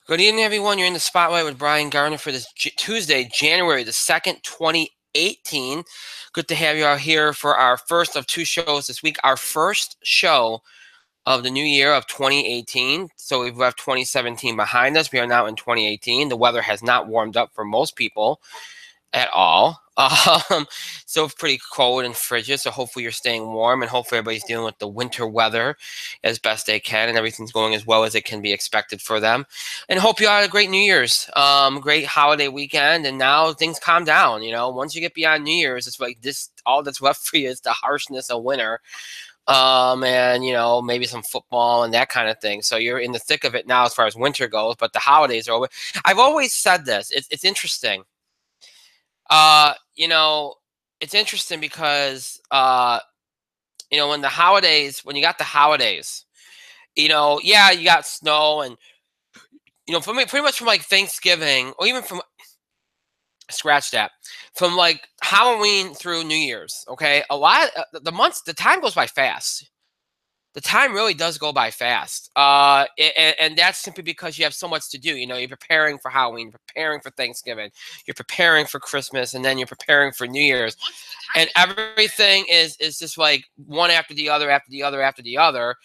Good evening, everyone. You're in the spotlight with Brian Garner for this Tuesday, January the 2nd, 2018. Good to have you all here for our first of two shows this week, our first show of the new year of 2018. So we've left 2017 behind us. We are now in 2018. The weather has not warmed up for most people at all. So it's pretty cold and frigid. So hopefully you're staying warm, and hopefully everybody's dealing with the winter weather as best they can, and everything's going as well as it can be expected for them. And hope you all had a great New Year's, great holiday weekend. And now things calm down. Once you get beyond New Year's, it's like this. All that's left for you is the harshness of winter. And maybe some football and that kind of thing. So you're in the thick of it now as far as winter goes, but the holidays are over. I've always said this. It's interesting. Uh, you know, it's interesting because when you got the holidays, yeah, you got snow and for me, pretty much from like Thanksgiving or even from scratch that, from like Halloween through New Year's. Okay, a lot the time goes by fast. The time really does go by fast. And that's simply because you have so much to do. You're preparing for Halloween, you're preparing for Thanksgiving, you're preparing for Christmas, and then you're preparing for New Year's. And everything is just like one after the other, after the other, after the other.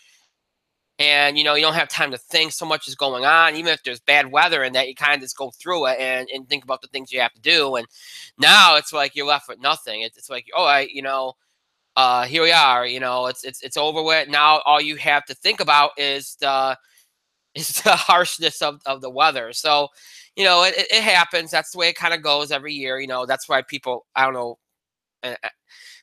And, you don't have time to think. So much is going on. Even if there's bad weather and that, you kind of just go through it and think about the things you have to do. And now it's like you're left with nothing. It's like, here we are. It's over with. Now all you have to think about is the harshness of the weather. So, it happens. That's the way it kind of goes every year. That's why people, I don't know.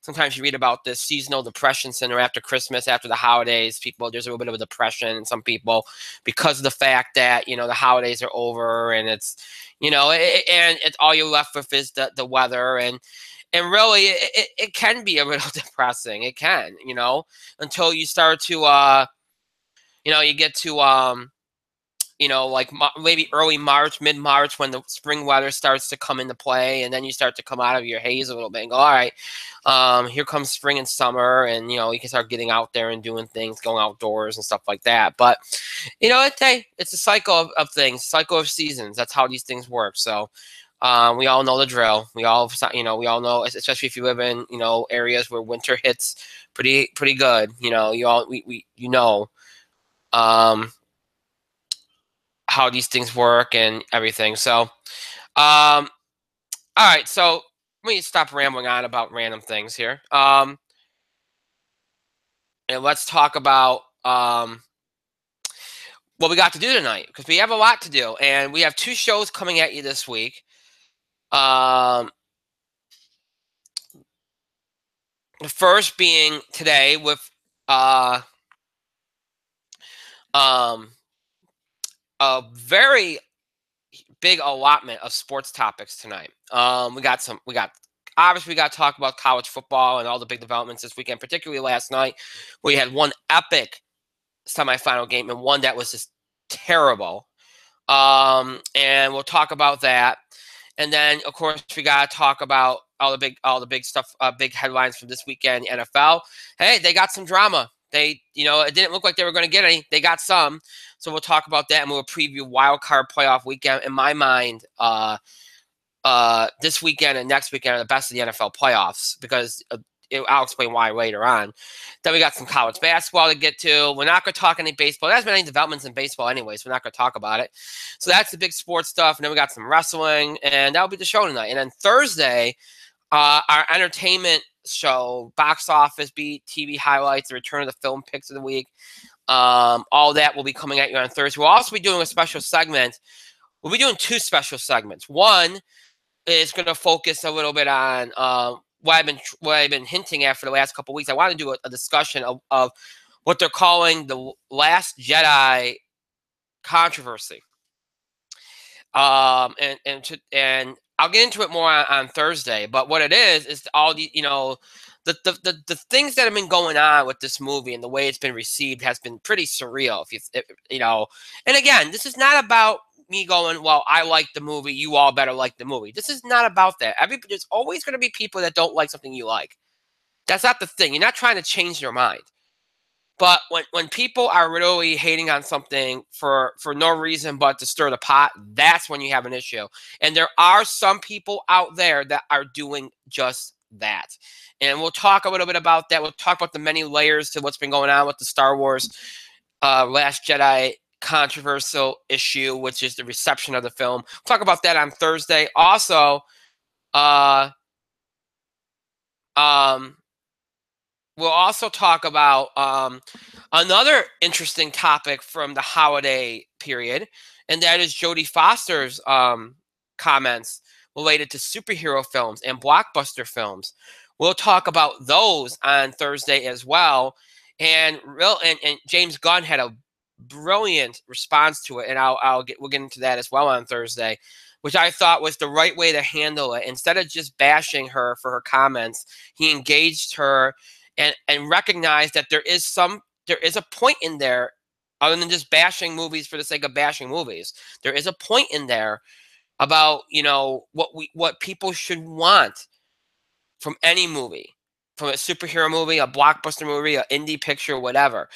Sometimes you read about this seasonal depression center after Christmas, after the holidays. There's a little bit of a depression in some people because of the fact that the holidays are over, and it's and it's all you're left with is the weather, and really it can be a little depressing. It can, until you start to you get to like maybe early March, mid-March, when the spring weather starts to come into play, and then you start to come out of your haze a little bit and go, all right, here comes spring and summer, and you can start getting out there and doing things, going outdoors and stuff like that. But it's a cycle of things, cycle of seasons. That's how these things work. So we all know the drill. We all know, especially if you live in areas where winter hits pretty good. Um, how these things work and everything. So, all right. So let me stop rambling on about random things here. And let's talk about what we got to do tonight, because we have a lot to do, and we have two shows coming at you this week. The first being today with a very big allotment of sports topics tonight. Obviously we got to talk about college football and all the big developments this weekend, particularly last night. We had one epic semifinal game and one that was just terrible. And we'll talk about that. And then of course we got to talk about all the big stuff, big headlines from this weekend, NFL. Hey, they got some drama. It didn't look like they were going to get any. They got some. So we'll talk about that, and we'll preview wild card playoff weekend. In my mind, this weekend and next weekend are the best of the NFL playoffs, because I'll explain why later on. Then we got some college basketball to get to. We're not going to talk any baseball. There's been any developments in baseball anyways. We're not going to talk about it. So that's the big sports stuff. And then we got some wrestling, and that'll be the show tonight. And then Thursday, our entertainment show, box office beat, TV highlights, the return of the film picks of the week. All that will be coming at you on Thursday. We'll also be doing a special segment. We'll be doing two special segments. One is going to focus a little bit on what I've been hinting at for the last couple of weeks. I want to do a discussion of what they're calling the Last Jedi controversy. And I'll get into it more on Thursday. But what it is all the the things that have been going on with this movie and the way it's been received has been pretty surreal. And again, this is not about me going, well, I like the movie, you all better like the movie. This is not about that. There's always going to be people that don't like something you like. That's not the thing. You're not trying to change their mind. But when people are really hating on something for no reason but to stir the pot, that's when you have an issue. And there are some people out there that are doing just that. And we'll talk a little bit about that. We'll talk about the many layers to what's been going on with the Star Wars Last Jedi controversial issue, which is the reception of the film. We'll talk about that on Thursday. Also, we'll also talk about another interesting topic from the holiday period, and that is Jodie Foster's comments related to superhero films and blockbuster films. We'll talk about those on Thursday as well. And James Gunn had a brilliant response to it, and we'll get into that as well on Thursday, which I thought was the right way to handle it. Instead of just bashing her for her comments, he engaged her and recognized that there is a point in there, other than just bashing movies for the sake of bashing movies. There is a point in there about, what people should want from any movie, from a superhero movie, a blockbuster movie, an indie picture, whatever.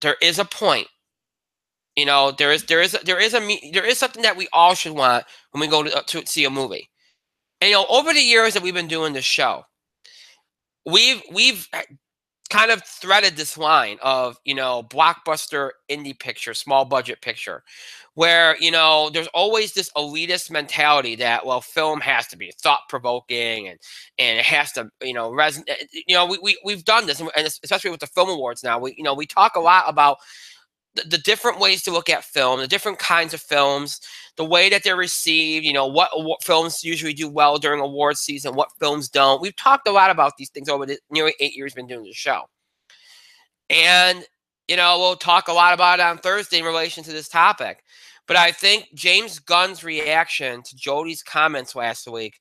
There is a point. There is something that we all should want when we go to see a movie. And over the years that we've been doing this show, we've kind of threaded this line of, blockbuster indie picture, small budget picture, where, there's always this elitist mentality that, well, film has to be thought provoking and it has to, resonate. We've done this, and especially with the film awards now, we talk a lot about the different ways to look at film, the different kinds of films, the way that they're received, what films usually do well during award season, what films don't. We've talked a lot about these things over the nearly 8 years we've been doing the show. And, we'll talk a lot about it on Thursday in relation to this topic. But I think James Gunn's reaction to Jodie's comments last week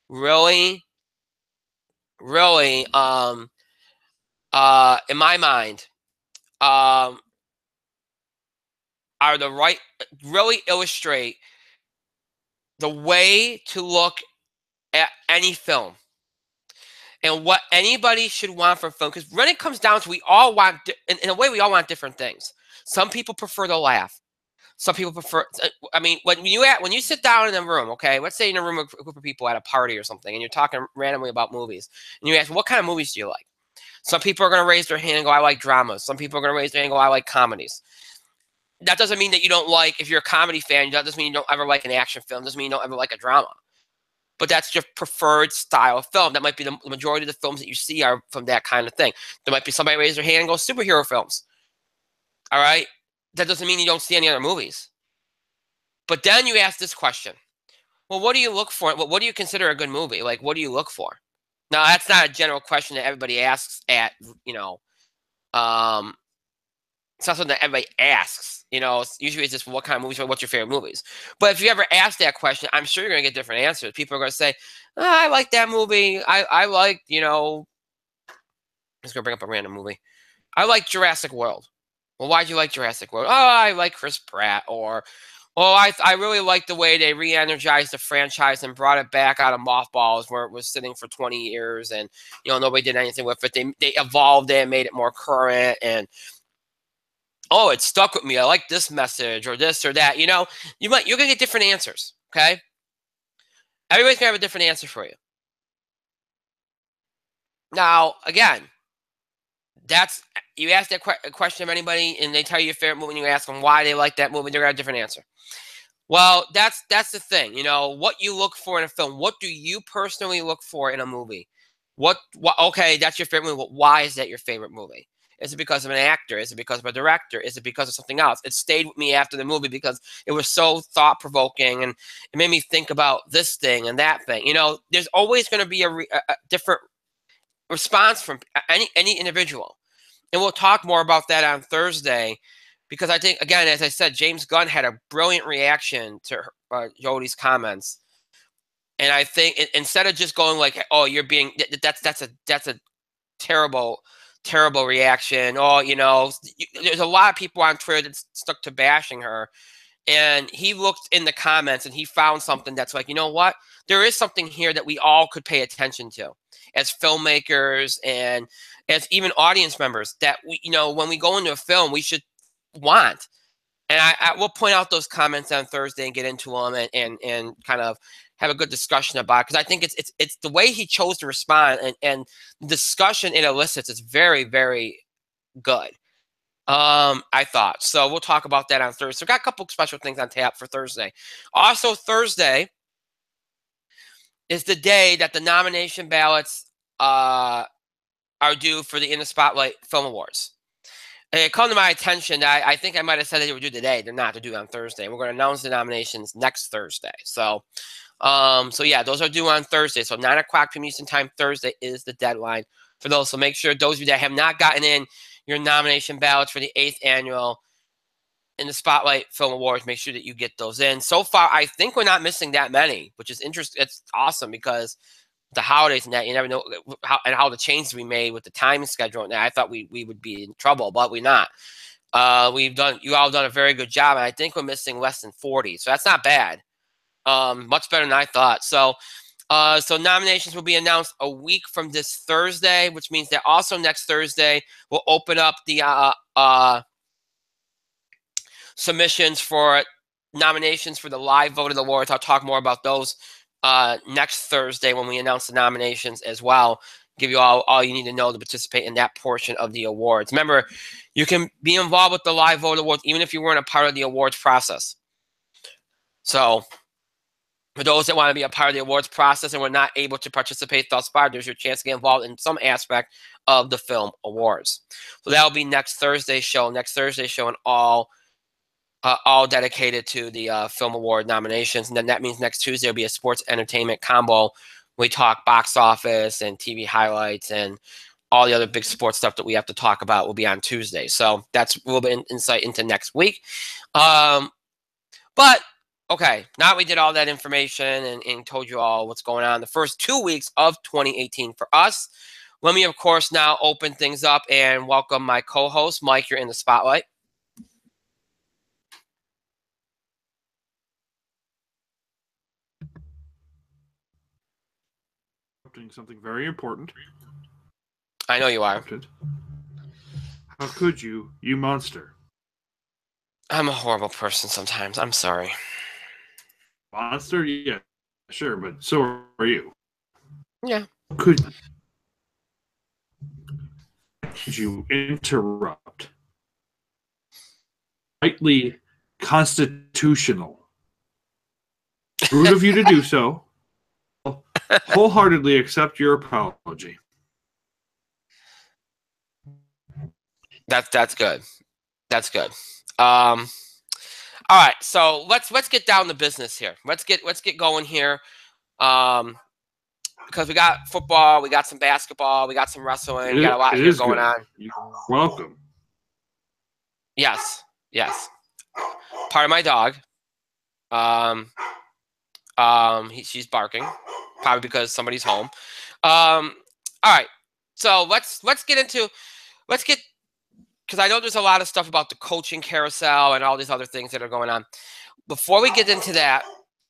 really, really, in my mind, really illustrate the way to look at any film and what anybody should want from film. Because when it comes down to, we all want, in a way, we all want different things. Some people prefer to laugh. Some people prefer, when you sit down in a room, okay, let's say in a room with a group of people at a party or something, and you're talking randomly about movies, and you ask, what kind of movies do you like? Some people are going to raise their hand and go, I like dramas. Some people are going to raise their hand and go, I like comedies. That doesn't mean that you don't like, if you're a comedy fan, that doesn't mean you don't ever like an action film. Doesn't mean you don't ever like a drama. But that's your preferred style of film. That might be the majority of the films that you see are from that kind of thing. There might be somebody raise their hand and go, superhero films. All right? That doesn't mean you don't see any other movies. But then you ask this question. Well, what do you look for? What do you consider a good movie? Like, what do you look for? Now, that's not a general question that everybody asks at, it's not something that everybody asks. Usually it's just, what kind of movies, what's your favorite movies? But if you ever ask that question, I'm sure you're going to get different answers. People are going to say, I like that movie. I like, I'm just going to bring up a random movie. I like Jurassic World. Well, why'd you like Jurassic World? Oh, I like Chris Pratt. Or, I really like the way they re-energized the franchise and brought it back out of mothballs where it was sitting for 20 years and, nobody did anything with it. They evolved it and made it more current, and it stuck with me. I like this message or this or that. You're going to get different answers, okay? Everybody's going to have a different answer for you. Now, again, you ask that question of anybody and they tell you your favorite movie and you ask them why they like that movie, they're going to have a different answer. Well, that's the thing. What you look for in a film. What do you personally look for in a movie? Okay, that's your favorite movie. Why is that your favorite movie? Is it because of an actor? Is it because of a director? Is it because of something else? It stayed with me after the movie because it was so thought-provoking and it made me think about this thing and that thing. There's always going to be a different response from any individual. And we'll talk more about that on Thursday because I think, again, as I said, James Gunn had a brilliant reaction to Jodie's comments. And I think instead of just going like, oh, you're being, that's a terrible reaction. There's a lot of people on Twitter that stuck to bashing her. And he looked in the comments and he found something that's like, you know what? There is something here that we all could pay attention to as filmmakers and as even audience members that we, when we go into a film, we should want. And I will point out those comments on Thursday and get into them and kind of have a good discussion about it, because I think it's the way he chose to respond and the discussion it elicits is very, very good. I thought. So we'll talk about that on Thursday. So got a couple special things on tap for Thursday. Also, Thursday is the day that the nomination ballots are due for the In the Spotlight Film Awards. And it came to my attention that I think I might have said that they were due today. They're not. They're due on Thursday. We're going to announce the nominations next Thursday. So yeah, those are due on Thursday. So 9 o'clock p.m. Eastern Time Thursday is the deadline for those. So make sure those of you that have not gotten in your nomination ballots for the 8th annual In the Spotlight Film Awards, make sure that you get those in. So far, I think we're not missing that many, which is interesting. It's awesome because the holidays and that, you never know how the changes we made with the time schedule. And I thought we would be in trouble, but we're not. You all done a very good job, and I think we're missing less than 40, so that's not bad. Much better than I thought. So nominations will be announced a week from this Thursday, which means that also next Thursday we'll open up the submissions for nominations for the live voted awards. I'll talk more about those next Thursday when we announce the nominations as well. Give you all you need to know to participate in that portion of the awards. Remember, you can be involved with the live vote awards even if you weren't a part of the awards process. So for those that want to be a part of the awards process and were not able to participate thus far, there's your chance to get involved in some aspect of the film awards. So that'll be next Thursday's show. Next Thursday's show and all dedicated to the film award nominations. And then that means next Tuesday will be a sports entertainment combo. We talk box office and TV highlights and all the other big sports stuff that we have to talk about will be on Tuesday. So that's a little bit of insight into next week. But okay, now we did all that information and told you all what's going on the first 2 weeks of 2018 for us. Let me, of course, now open things up and welcome my co-host, Mike. You're in the spotlight. Doing something very important. I know you are. How could you monster? I'm a horrible person sometimes. I'm sorry. Monster? Yeah, sure, but so are you. Yeah. Could you interrupt? Slightly constitutional. Rude of you to do so. Wholeheartedly accept your apology. That's good. That's good. All right, so let's get down to business here. Let's get going here. Because we got football, we got some basketball, we got some wrestling, we got a lot here going on. You're welcome. Yes. Part of my dog. She's barking, probably because somebody's home. All right, so let's get because I know there's a lot of stuff about the coaching carousel and all these other things that are going on. Before we get into that,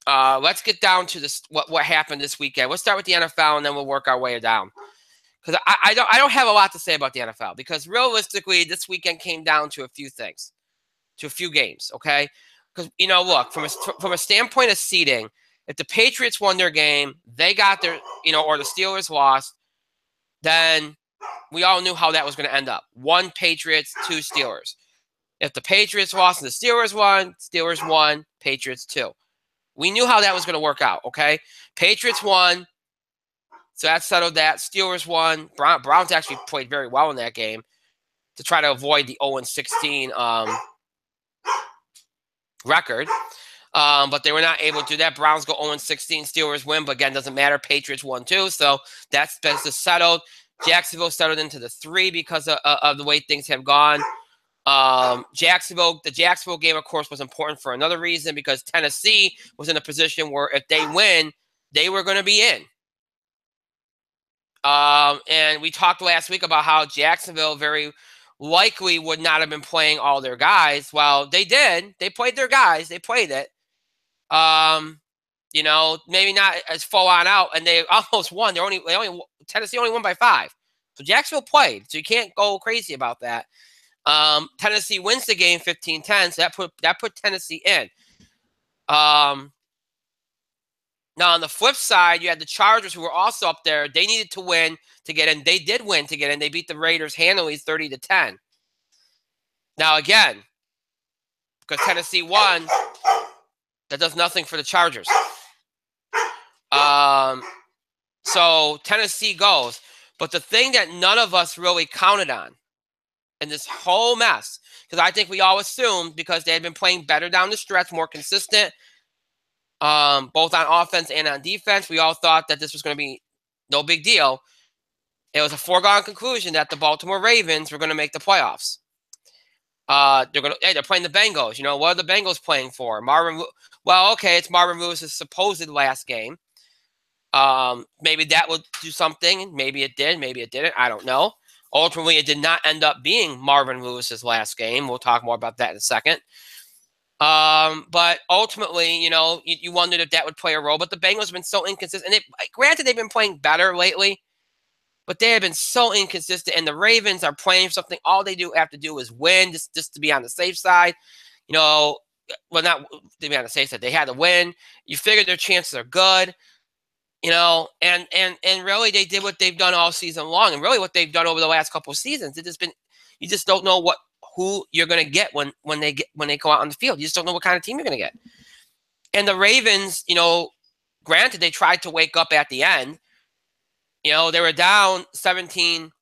let's get down to this what happened this weekend. We'll start with the NFL and then we'll work our way down. Because I don't have a lot to say about the NFL because realistically, this weekend came down to a few things, to a few games. Okay, because look from a standpoint of seeding, if the Patriots won their game, they got their or the Steelers lost, then we all knew how that was going to end up. 1 Patriots, 2 Steelers. If the Patriots lost and the Steelers won, Patriots 2. We knew how that was going to work out, okay? Patriots won, so that settled that. Steelers won. Browns actually played very well in that game to try to avoid the 0-16 record. But they were not able to do that. Browns go 0-16. Steelers win, but again, doesn't matter. Patriots won too, so that's just settled. Jacksonville settled into the 3 because of the way things have gone. The Jacksonville game, of course, was important for another reason because Tennessee was in a position where if they win, they were going to be in. And we talked last week about how Jacksonville very likely would not have been playing all their guys. Well, they did. They played their guys. They played it. You know, maybe not as full on out, and they almost won. Tennessee only won by 5. So Jacksonville played. So you can't go crazy about that. Tennessee wins the game 15-10, so that put Tennessee in. Now, on the flip side, you had the Chargers, who were also up there. They needed to win to get in. They did win to get in. They beat the Raiders handily 30-10. Now, again, because Tennessee won, that does nothing for the Chargers. So Tennessee goes. But the thing that none of us really counted on in this whole mess, because I think we all assumed because they had been playing better down the stretch, more consistent, both on offense and on defense, we all thought that this was going to be no big deal. It was a foregone conclusion that the Baltimore Ravens were going to make the playoffs. They're playing the Bengals. You know, what are the Bengals playing for? Well, okay, it's Marvin Lewis's supposed last game. Maybe that will do something. Maybe it did. Maybe it didn't. I don't know. Ultimately, it did not end up being Marvin Lewis's last game. We'll talk more about that in a second. But ultimately, you know, you wondered if that would play a role. But the Bengals have been so inconsistent. And granted, they've been playing better lately, but they have been so inconsistent. And the Ravens are playing for something. All they have to do is win, just to be on the safe side. You know, well, not to be on the safe side. They had to win. You figure their chances are good. You know, and really they did what they've done all season long, and really what they've done over the last couple of seasons. You just don't know who you're going to get when they go out on the field. You just don't know what kind of team you're going to get. And the Ravens, you know, granted they tried to wake up at the end. You know, they were down 17-10,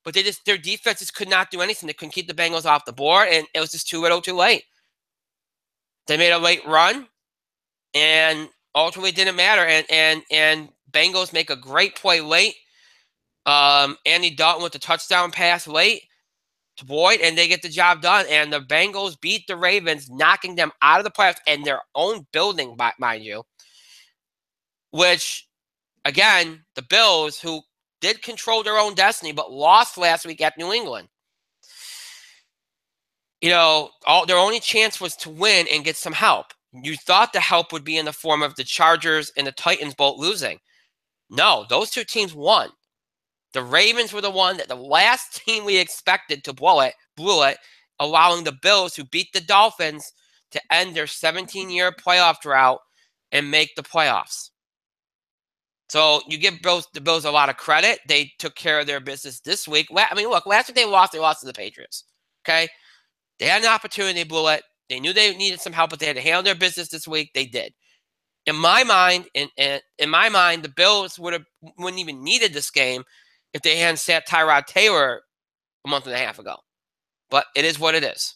but their defenses could not do anything. They couldn't keep the Bengals off the board, and it was just too little, too late. They made a late run, and ultimately didn't matter. And Bengals make a great play late. Andy Dalton with the touchdown pass late to Boyd, and they get the job done. And the Bengals beat the Ravens, knocking them out of the playoffs in their own building, mind you. Which, again, the Bills, who did control their own destiny, but lost last week at New England. You know, their only chance was to win and get some help. You thought the help would be in the form of the Chargers and the Titans both losing. No, those two teams won. The Ravens were the last team we expected to blew it, allowing the Bills, who beat the Dolphins, to end their 17-year playoff drought and make the playoffs. So you give the Bills a lot of credit. They took care of their business this week. I mean, look, last week they lost to the Patriots. Okay? They had an opportunity, they blew it. They knew they needed some help, but they had to handle their business this week. They did. In my mind, the Bills wouldn't even needed this game if they hadn't sat Tyrod Taylor a month and a half ago. But it is what it is.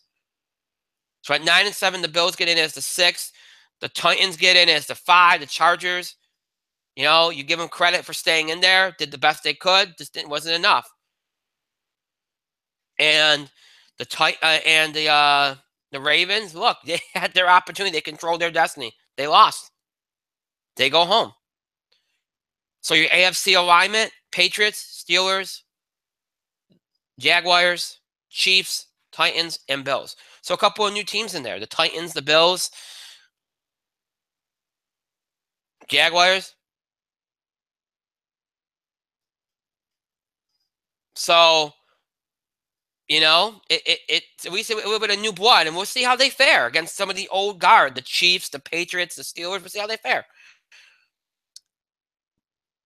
So at 9-7, the Bills get in as the 6th. The Titans get in as the 5. The Chargers, you know, you give them credit for staying in there. Did the best they could. Just wasn't enough. And the Ravens, look, they had their opportunity. They controlled their destiny. They lost. They go home. So your AFC alignment, Patriots, Steelers, Jaguars, Chiefs, Titans, and Bills. So a couple of new teams in there. The Titans, the Bills, Jaguars. So, you know, we see a little bit of new blood, and we'll see how they fare against some of the old guard, the Chiefs, the Patriots, the Steelers. We'll see how they fare.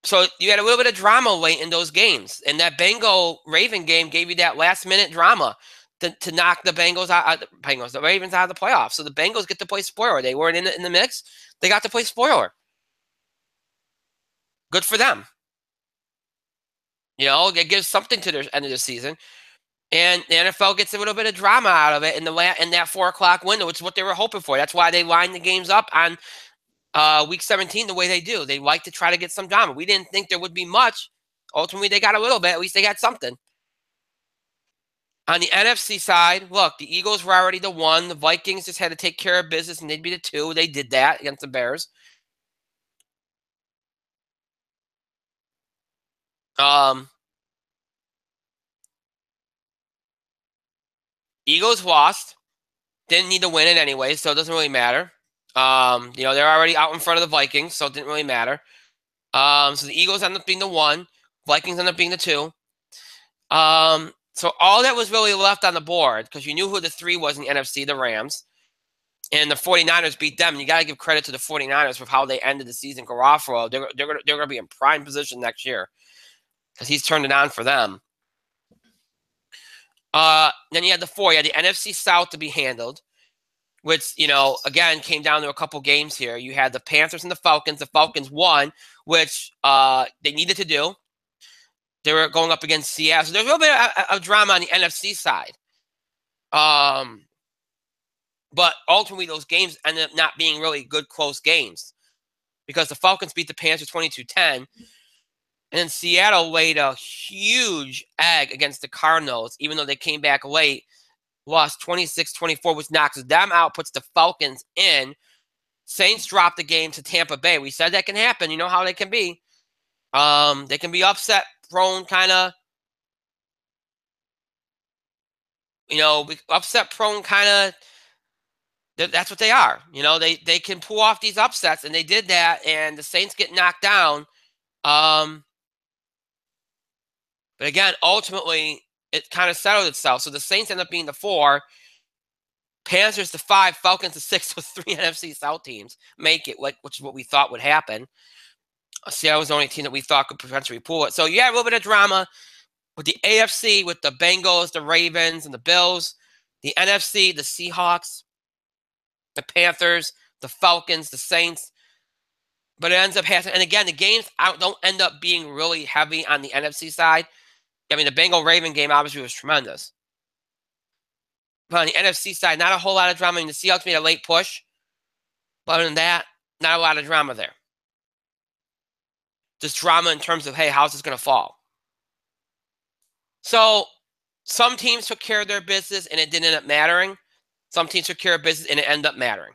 So you had a little bit of drama late in those games, and that Bengal-Raven game gave you that last-minute drama to knock the the Ravens out of the playoffs. So the Bengals get to play spoiler. They weren't in the mix. They got to play spoiler. Good for them. You know, it gives something to their end of the season. And the NFL gets a little bit of drama out of it in that 4 o'clock window, which is what they were hoping for. That's why they lined the games up on Week 17 the way they do. They like to try to get some drama. We didn't think there would be much. Ultimately, they got a little bit. At least they got something. On the NFC side, look, the Eagles were already the 1. The Vikings just had to take care of business, and they'd be the 2. They did that against the Bears. Eagles lost. Didn't need to win it anyway, so it doesn't really matter. You know, they're already out in front of the Vikings, so it didn't really matter. So the Eagles ended up being the 1. Vikings ended up being the 2. So all that was really left on the board, because you knew who the 3 was in the NFC, the Rams. And the 49ers beat them. And you got to give credit to the 49ers for how they ended the season. Garofalo, they're going to be in prime position next year because he's turned it on for them. Then you had the 4. You had the NFC South to be handled, which, you know, again, came down to a couple games here. You had the Panthers and the Falcons. The Falcons won, which they needed to do. They were going up against Seattle. So there's a little bit of drama on the NFC side. But ultimately, those games ended up not being really good, close games because the Falcons beat the Panthers 22-10. And then Seattle laid a huge egg against the Cardinals, even though they came back late, lost 26-24, which knocks them out, puts the Falcons in. Saints dropped the game to Tampa Bay. We said that can happen. You know how they can be. They can be upset prone, kind of. You know, upset prone, kind of. That's what they are. You know, they can pull off these upsets, and they did that, and the Saints get knocked down. But again, ultimately, it kind of settled itself. So the Saints end up being the 4, Panthers the 5, Falcons the 6, with 3 NFC South teams make it, which is what we thought would happen. Seattle was the only team that we thought could potentially pull it. So you had a little bit of drama with the AFC, with the Bengals, the Ravens, and the Bills. The NFC, the Seahawks, the Panthers, the Falcons, the Saints. But it ends up happening. And again, the games don't end up being really heavy on the NFC side. I mean, the Bengal-Raven game obviously was tremendous. But on the NFC side, not a whole lot of drama. I mean, the Seahawks made a late push. But other than that, not a lot of drama there. Just drama in terms of, hey, how's this going to fall? So some teams took care of their business and it didn't end up mattering. Some teams took care of business and it ended up mattering.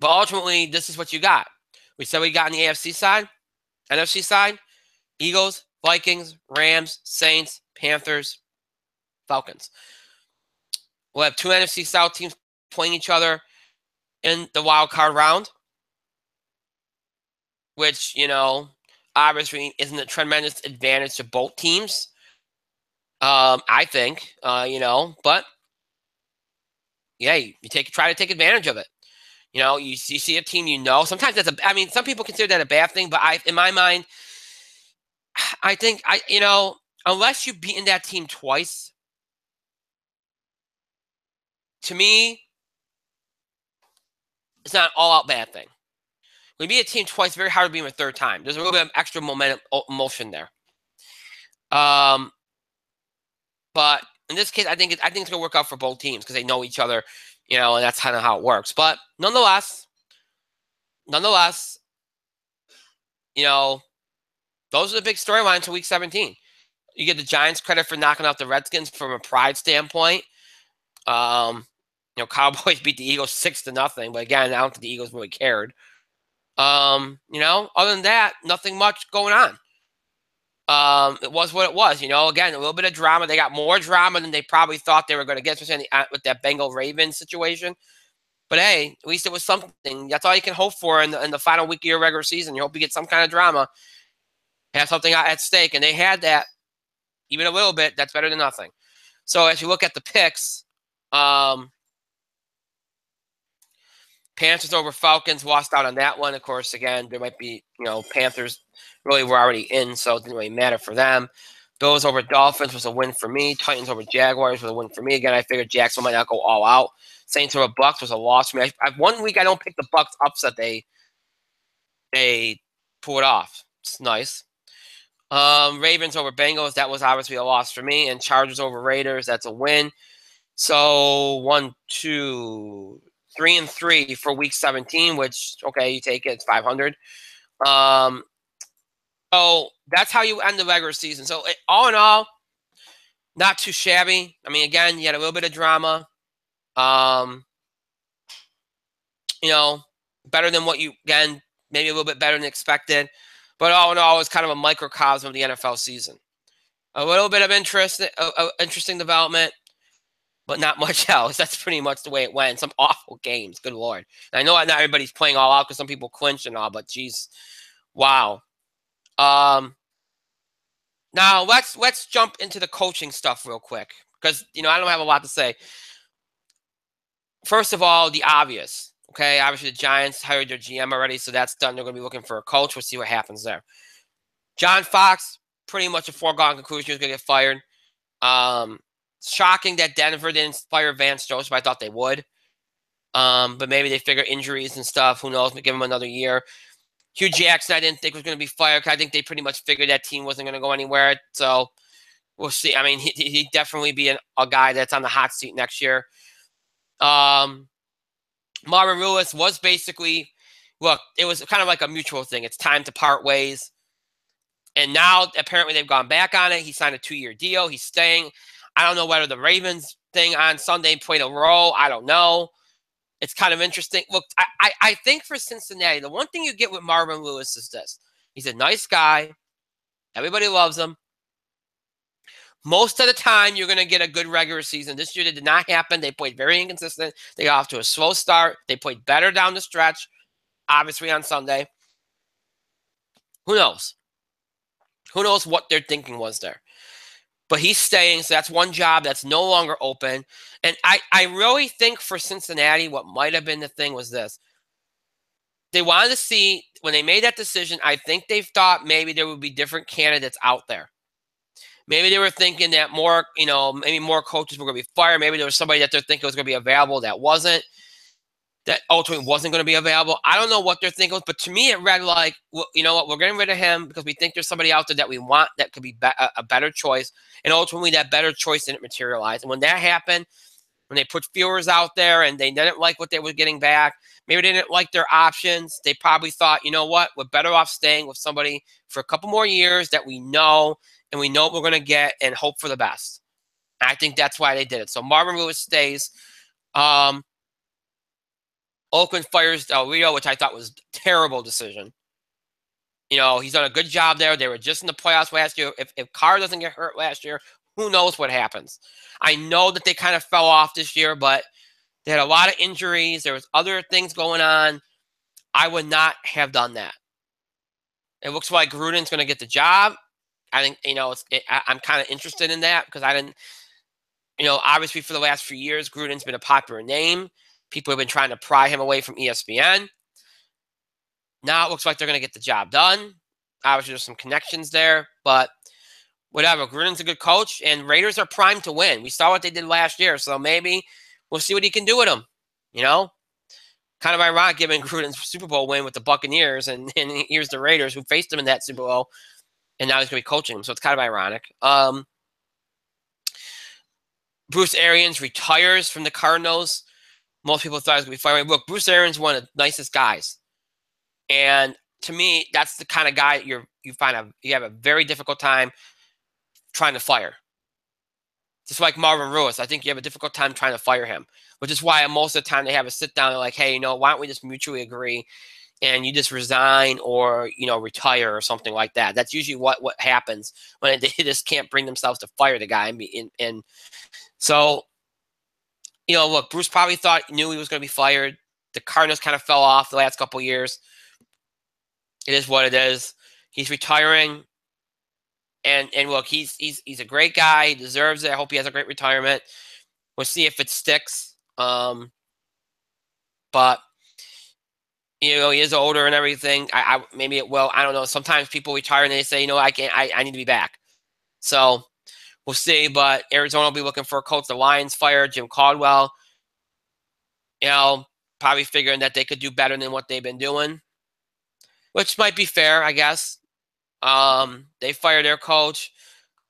But ultimately, this is what you got. We said we got on the AFC side, NFC side, Eagles, Vikings, Rams, Saints, Panthers, Falcons. We'll have 2 NFC South teams playing each other in the wild card round, which, you know, obviously isn't a tremendous advantage to both teams. I think, you know, but yeah, you try to take advantage of it. You know, you see a team, you know, sometimes that's I mean, some people consider that a bad thing, but in my mind, I think you know, unless you've beaten that team twice, to me, it's not an all-out bad thing. When you beat a team twice, very hard to beat them a third time. There's a little bit of extra emotion there. But in this case, I think it's going to work out for both teams because they know each other, you know, and that's kind of how it works. But nonetheless, you know, those are the big storylines for Week 17. You get the Giants credit for knocking out the Redskins from a pride standpoint. You know, Cowboys beat the Eagles 6-0, but again, I don't think the Eagles really cared. You know, other than that, nothing much going on. It was what it was. You know, again, a little bit of drama. They got more drama than they probably thought they were going to get, especially with that Bengal-Ravens situation. But hey, at least it was something. That's all you can hope for in the final week of your regular season. You hope you get some kind of drama, have something at stake, and they had that. Even a little bit, that's better than nothing. So as you look at the picks, Panthers over Falcons, lost out on that one. Of course, again, there might be, you know, Panthers really were already in, so it didn't really matter for them. Bills over Dolphins was a win for me. Titans over Jaguars was a win for me. Again, I figured Jackson might not go all out. Saints over Bucks was a loss for me. I've 1 week I don't pick the Bucks upset. They pull it off. It's nice. Ravens over Bengals, that was obviously a loss for me. And Chargers over Raiders, that's a win. So 1, 2, 3 and 3 for Week 17, which, okay, you take it, it's 500. So that's how you end the regular season. So all in all, not too shabby. I mean, again, you had a little bit of drama. You know, better than what you, again, maybe a little bit better than expected. But all in all, it's kind of a microcosm of the NFL season. A little bit of interesting development, but not much else. That's pretty much the way it went. Some awful games. Good Lord. And I know not everybody's playing all out because some people clinch and all, but geez, wow. Now let's jump into the coaching stuff real quick because I don't have a lot to say. First of all, the obvious. Okay, obviously the Giants hired their GM already, so that's done. They're going to be looking for a coach. We'll see what happens there. John Fox, pretty much a foregone conclusion, he was going to get fired. Shocking that Denver didn't fire Vance Joseph. I thought they would. But maybe they figure injuries and stuff. Who knows? Give him another year. Hugh Jackson, I didn't think was going to be fired. I think they pretty much figured that team wasn't going to go anywhere. So we'll see. I mean, he'd definitely be a guy that's on the hot seat next year. Marvin Lewis was basically, look, it was kind of like a mutual thing. It's time to part ways. And now apparently they've gone back on it. He signed a 2-year deal. He's staying. I don't know whether the Ravens thing on Sunday played a role. I don't know. It's kind of interesting. Look, I think for Cincinnati, the one thing you get with Marvin Lewis is this. He's a nice guy. Everybody loves him. Most of the time, you're going to get a good regular season. This year, it did not happen. They played very inconsistent. They got off to a slow start. They played better down the stretch, obviously, on Sunday. Who knows? Who knows what their thinking was there? But he's staying, so that's one job that's no longer open. And I really think for Cincinnati, what might have been the thing was this. They wanted to see, when they made that decision, I think they thought maybe there would be different candidates out there. Maybe they were thinking that more, maybe more coaches were going to be fired. Maybe there was somebody that they're thinking was going to be available that wasn't, that ultimately wasn't going to be available. I don't know what they're thinking, but to me, it read like, well, you know what, we're getting rid of him because we think there's somebody out there that we want that could be a better choice. And ultimately, that better choice didn't materialize. And when that happened, when they put feelers out there and they didn't like what they were getting back, maybe they didn't like their options. They probably thought, you know what, we're better off staying with somebody for a couple more years that we know, and we know what we're going to get and hope for the best. And I think that's why they did it. So Marvin Lewis stays. Oakland fires Del Rio, which I thought was a terrible decision. He's done a good job there. They were just in the playoffs last year. If Carr doesn't get hurt last year, who knows what happens? I know that they kind of fell off this year, but they had a lot of injuries. There was other things going on. I would not have done that. It looks like Gruden's going to get the job. I think, I'm kind of interested in that because I didn't, obviously for the last few years, Gruden's been a popular name. People have been trying to pry him away from ESPN. Now it looks like they're going to get the job done. Obviously, there's some connections there, but whatever. Gruden's a good coach, and Raiders are primed to win. We saw what they did last year, so maybe we'll see what he can do with them. Kind of ironic given Gruden's Super Bowl win with the Buccaneers, and here's the Raiders who faced him in that Super Bowl, and now he's going to be coaching them, so it's kind of ironic. Bruce Arians retires from the Cardinals. Most people thought he was going to be fired. Look, Bruce Arians is one of the nicest guys. And to me, that's the kind of guy you have a very difficult time trying to fire. Just like Marvin Lewis, I think you have a difficult time trying to fire him, which is why most of the time they have a sit down and like, hey, why don't we just mutually agree and you just resign or, retire or something like that. That's usually what happens when they just can't bring themselves to fire the guy. And so, look, Bruce probably knew he was going to be fired. The Cardinals kind of fell off the last couple of years. It is what it is. He's retiring. And look, he's a great guy. He deserves it. I hope he has a great retirement. We'll see if it sticks. But he is older and everything. Maybe it will. I don't know. Sometimes people retire and they say, I can't. I need to be back. So we'll see. But Arizona will be looking for a coach. The Lions fired Jim Caldwell. Probably figuring that they could do better than what they've been doing, which might be fair, I guess. They fired their coach.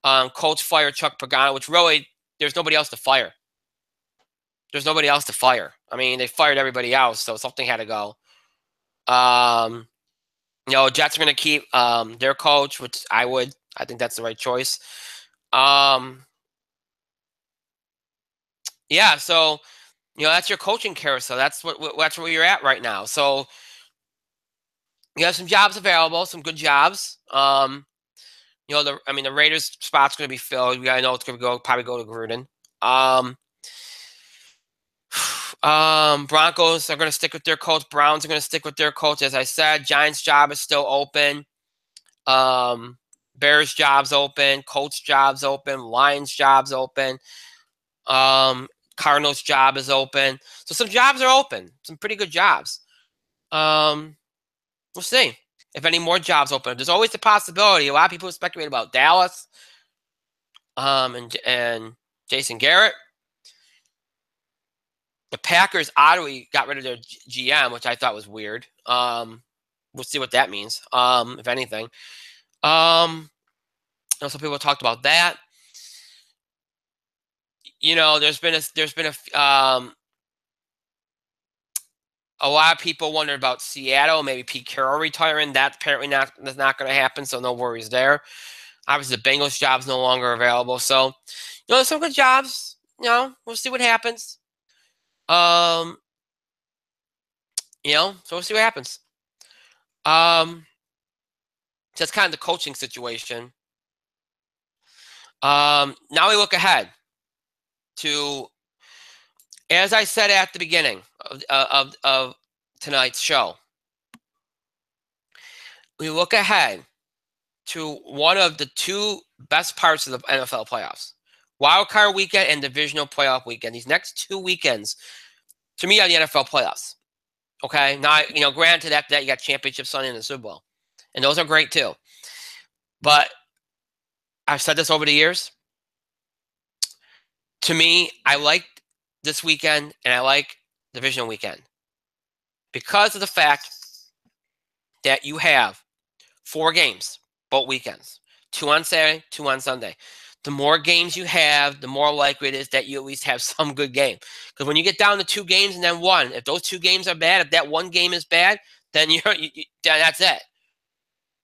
Colts fired Chuck Pagano, which really, there's nobody else to fire. There's nobody else to fire. I mean, they fired everybody else, so something had to go. Jets are going to keep their coach, which I think that's the right choice. Yeah, so, that's your coaching carousel. That's where you're at right now. So, you have some jobs available, some good jobs. You know, the Raiders spot's going to be filled. We got to know it's going to probably go to Gruden. Broncos are going to stick with their coach. Browns are going to stick with their coach. As I said, Giants' job is still open. Bears' job's open. Colts' job's open. Lions' job's open. Cardinals' job is open. So some jobs are open. Some pretty good jobs. We'll see if any more jobs open. There's always the possibility. A lot of people speculate about Dallas, and Jason Garrett. The Packers oddly got rid of their GM, which I thought was weird. We'll see what that means, if anything. Some people talked about that. You know, there's been a lot of people wondering about Seattle, maybe Pete Carroll retiring. That's apparently that's not going to happen, so no worries there. Obviously, the Bengals job's no longer available. So, you know, there's some good jobs. You know, we'll see what happens. You know, so we'll see what happens. So that's kind of the coaching situation. Now we look ahead to, as I said at the beginning of tonight's show, we look ahead to one of the two best parts of the NFL playoffs. Wild card weekend and divisional playoff weekend. These next 2 weekends, to me, are the NFL playoffs. Okay? Now, you know, granted that you got Championship Sunday and the Super Bowl. And those are great too. But I've said this over the years. To me, I like this weekend and I like divisional weekend because of the fact that you have 4 games both weekends, 2 on Saturday, 2 on Sunday. The more games you have, the more likely it is that you at least have some good game. Because when you get down to 2 games and then 1, if those 2 games are bad, if that 1 game is bad, then that's it.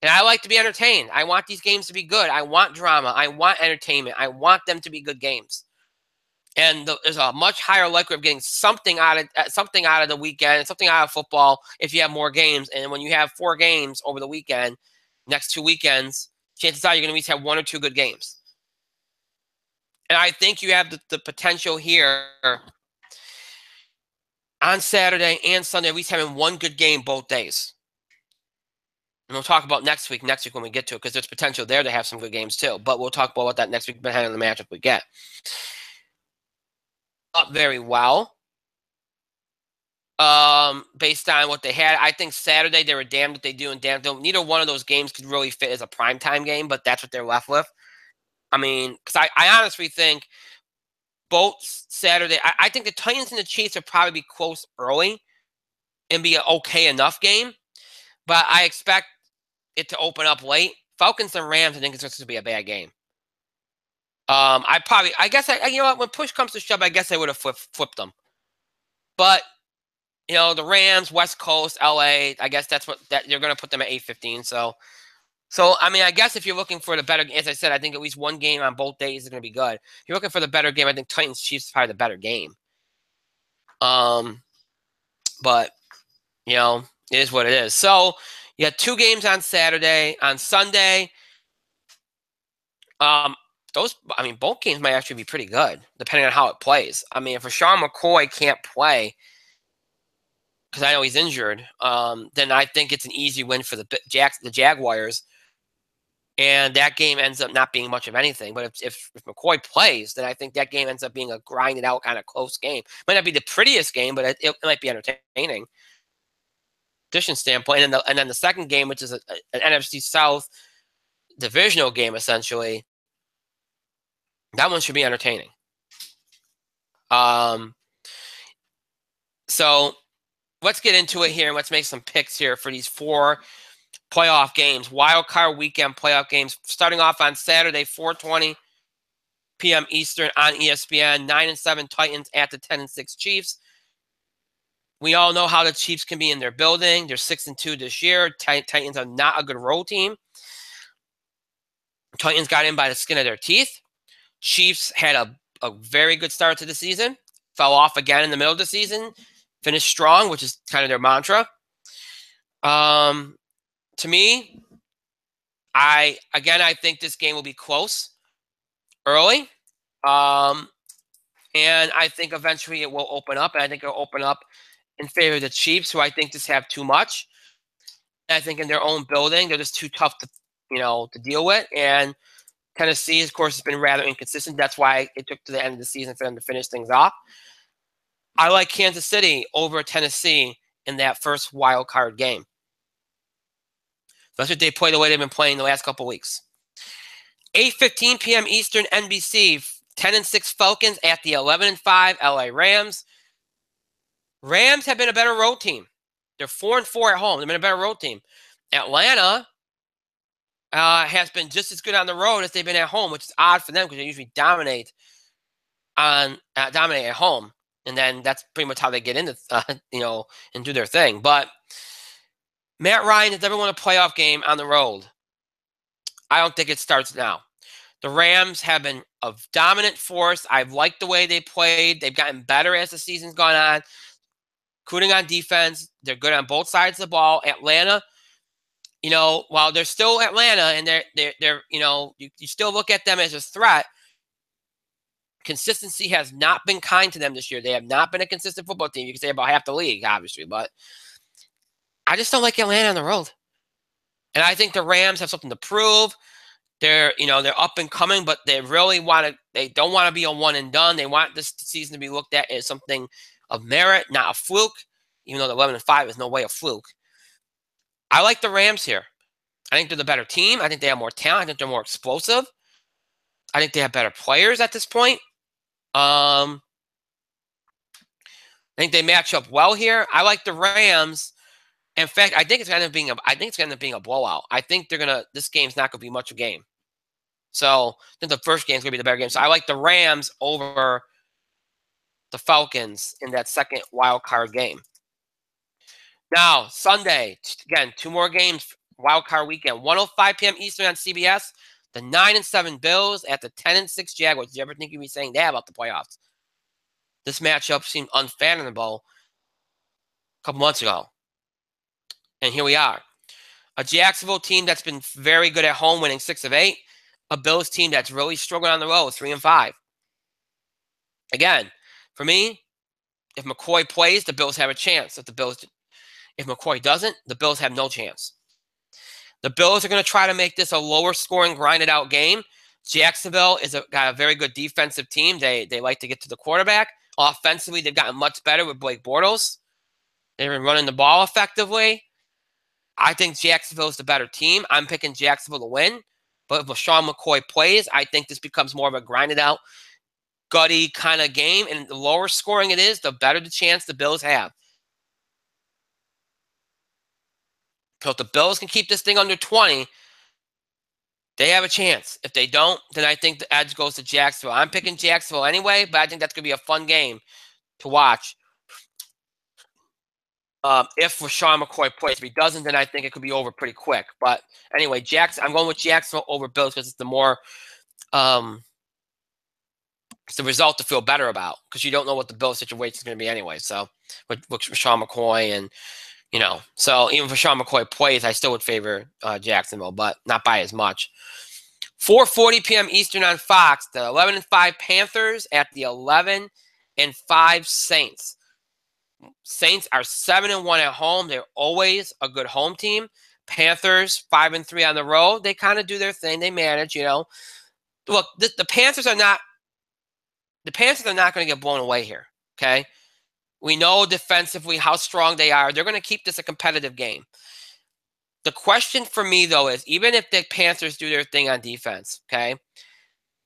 And I like to be entertained. I want these games to be good. I want drama. I want entertainment. I want them to be good games. And there's a much higher likelihood of getting something out of the weekend, something out of football if you have more games. And when you have 4 games over the weekend, next 2 weekends, chances are you're going to at least have 1 or 2 good games. And I think you have the potential here on Saturday and Sunday, at least having 1 good game both days. And we'll talk about next week when we get to it, because there's potential there to have some good games too. But we'll talk about that next week, depending on the matchup we get. Up very well. Based on what they had. I think Saturday they were damned if they do and damned if they don't. Neither one of those games could really fit as a primetime game, but that's what they're left with. I mean, because I honestly think both Saturday, I think the Titans and the Chiefs will probably be close early and be an okay enough game, but I expect it to open up late. Falcons and Rams, I think it's going to be a bad game. I guess you know what, when push comes to shove, I guess I would have flipped them. But, you know, the Rams, West Coast, LA, I guess you're going to put them at 8:15. So, I mean, I guess if you're looking for the better, as I said, I think at least 1 game on both days is going to be good. If you're looking for the better game, I think Titans-Chiefs is probably the better game. But, you know, it is what it is. So, you got 2 games on Saturday. On Sunday, both games might actually be pretty good, depending on how it plays. I mean, if Rashawn McCoy can't play, because I know he's injured, then I think it's an easy win for the Jaguars. And that game ends up not being much of anything. But if McCoy plays, then I think that game ends up being a grinded out kind of close game. Might not be the prettiest game, but it might be entertaining. Edition standpoint. And then the second game, which is an NFC South divisional game, essentially, that one should be entertaining. So let's get into it here and let's make some picks here for these 4 playoff games, wild card weekend playoff games, starting off on Saturday, 4:20 p.m. Eastern on ESPN. 9-7 Titans at the 10-6 Chiefs. We all know how the Chiefs can be in their building. They're 6-2 this year. Titans are not a good road team. Titans got in by the skin of their teeth. Chiefs had a very good start to the season. Fell off again in the middle of the season. Finished strong, which is kind of their mantra. To me, I think this game will be close early. And I think eventually it will open up. And I think it'll open up in favor of the Chiefs, who I think just have too much. I think in their own building, they're just too tough to, to deal with. And Tennessee, of course, has been rather inconsistent. That's why it took to the end of the season for them to finish things off. I like Kansas City over Tennessee in that first wild card game. That's what they play the way they've been playing the last couple of weeks. 8:15 p.m. Eastern, NBC. 10-6 Falcons at the 11-5 LA Rams. Rams have been a better road team. They're 4-4 at home. They've been a better road team. Atlanta has been just as good on the road as they've been at home, which is odd for them because they usually dominate at home, and then that's pretty much how they get into and do their thing. But Matt Ryan has never won a playoff game on the road. I don't think it starts now. The Rams have been a dominant force. I've liked the way they played. They've gotten better as the season's gone on, including on defense. They're good on both sides of the ball. Atlanta, while they're still Atlanta and they're you still look at them as a threat. Consistency has not been kind to them this year. They have not been a consistent football team. You can say about half the league, obviously, but I just don't like Atlanta on the road. And I think the Rams have something to prove. They're up and coming, but they really they don't want to be a one and done. They want this season to be looked at as something of merit, not a fluke, even though the 11-5 is no way a fluke. I like the Rams here. I think they're the better team. I think they have more talent. I think they're more explosive. I think they have better players at this point. I think they match up well here. I like the Rams. In fact, I think it's going to end up being a blowout. I think this game's not going to be much of a game. So I think the first game's going to be the better game. So I like the Rams over the Falcons in that second wild card game. Now, Sunday, again, 2 more games, wild card weekend. 1:05 p.m. Eastern on CBS. The 9-7 Bills at the 10-6 Jaguars. Did you ever think you'd be saying that about the playoffs? This matchup seemed unfathomable a couple months ago. And here we are. A Jacksonville team that's been very good at home, winning 6 of 8. A Bills team that's really struggling on the road, 3-5. Again, for me, if McCoy plays, the Bills have a chance. If McCoy doesn't, the Bills have no chance. The Bills are going to try to make this a lower scoring, grinded out game. Jacksonville got a very good defensive team. They like to get to the quarterback. Offensively, they've gotten much better with Blake Bortles. They've been running the ball effectively. I think Jacksonville's the better team. I'm picking Jacksonville to win. But if LaShawn McCoy plays, I think this becomes more of a grinded out, gutty kind of game. And the lower scoring it is, the better the chance the Bills have. So if the Bills can keep this thing under 20, they have a chance. If they don't, then I think the edge goes to Jacksonville. I'm picking Jacksonville anyway, but I think that's going to be a fun game to watch. If LaShawn McCoy plays. If he doesn't, then I think it could be over pretty quick. But anyway, I'm going with Jacksonville over Bills because it's the more it's the result to feel better about because you don't know what the Bills situation is going to be anyway. So with LaShawn McCoy and so even if LaShawn McCoy plays, I still would favor Jacksonville, but not by as much. 4:40 p.m. Eastern on Fox, the 11-5 Panthers at the 11-5 Saints. Saints are 7-1 at home. They're always a good home team. Panthers 5-3 on the road. They kind of do their thing. They manage. Look, the Panthers are not. The Panthers are not going to get blown away here. Okay, we know defensively how strong they are. They're going to keep this a competitive game. The question for me though is even if the Panthers do their thing on defense, okay,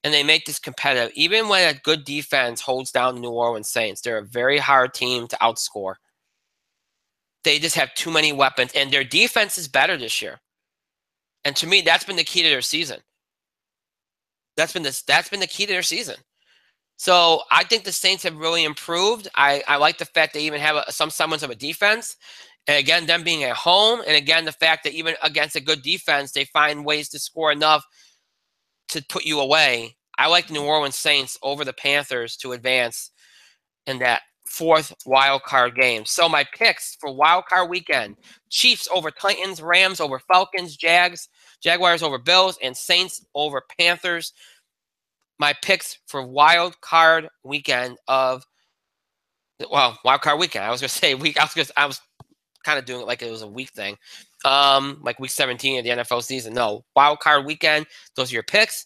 and they make this competitive, even when a good defense holds down the New Orleans Saints, they're a very hard team to outscore. They just have too many weapons, and their defense is better this year. And to me, that's been the key to their season. That's been the key to their season. So I think the Saints have really improved. I like the fact they even have some semblance of a defense. And again, them being at home, and again, the fact that even against a good defense, they find ways to score enough to put you away. I like the New Orleans Saints over the Panthers to advance in that fourth wild card game. So my picks for wild card weekend: Chiefs over Titans, Rams over Falcons, Jaguars over Bills, and Saints over Panthers. My picks for wild card weekend wild card weekend. I was gonna say week. I was kind of doing it like it was a week thing, like week 17 of the NFL season. No, wild card weekend. Those are your picks.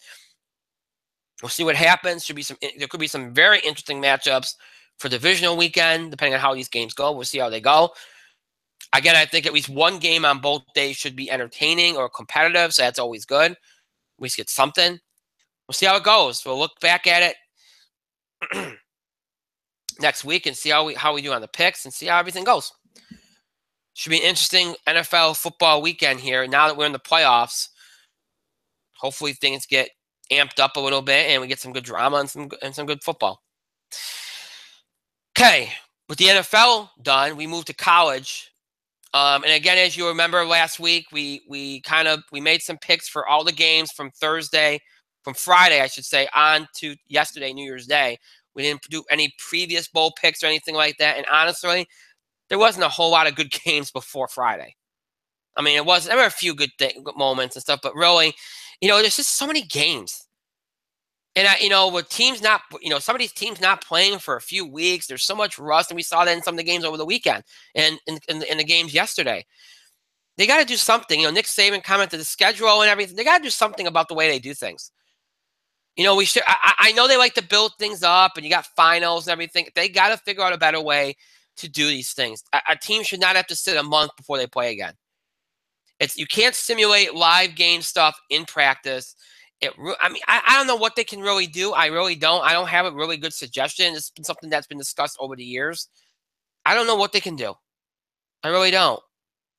We'll see what happens. There could be some very interesting matchups for divisional weekend, depending on how these games go. We'll see how they go. Again, I think at least one game on both days should be entertaining or competitive, so that's always good. We get something. We'll see how it goes. We'll look back at it next week and see how we do on the picks and see how everything goes. Should be an interesting NFL football weekend here. Now that we're in the playoffs, hopefully things get amped up a little bit and we get some good drama and some good football. Okay, with the NFL done, we moved to college. And again, as you remember last week, we made some picks for all the games from Friday, I should say, on to yesterday, New Year's Day. We didn't do any previous bowl picks or anything like that. And honestly, there wasn't a whole lot of good games before Friday. I mean, there were a few good moments and stuff, but really, there's just so many games. And with teams some of these teams not playing for a few weeks, there's so much rust, and we saw that in some of the games over the weekend and in the games yesterday. They got to do something. Nick Saban commented the schedule and everything. They got to do something about the way they do things. We should. I know they like to build things up, and you got finals and everything. They got to figure out a better way to do these things. A team should not have to sit a month before they play again. You can't simulate live game stuff in practice. I don't know what they can really do. I really don't. I don't have a really good suggestion. It's been something that's been discussed over the years. I don't know what they can do. I really don't.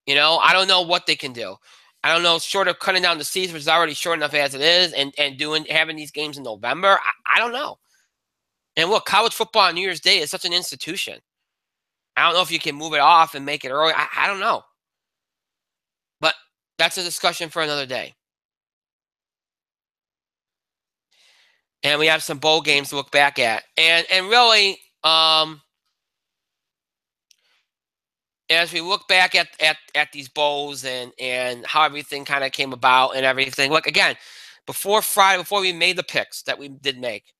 I don't know what they can do. I don't know, short of cutting down the season, which is already short enough as it is, and having these games in November. I don't know. And look, college football on New Year's Day is such an institution. I don't know if you can move it off and make it early. I don't know. But that's a discussion for another day. And we have some bowl games to look back at. And really, as we look back at these bowls and how everything kind of came about and everything, look, again, before Friday, before we made the picks that we did make,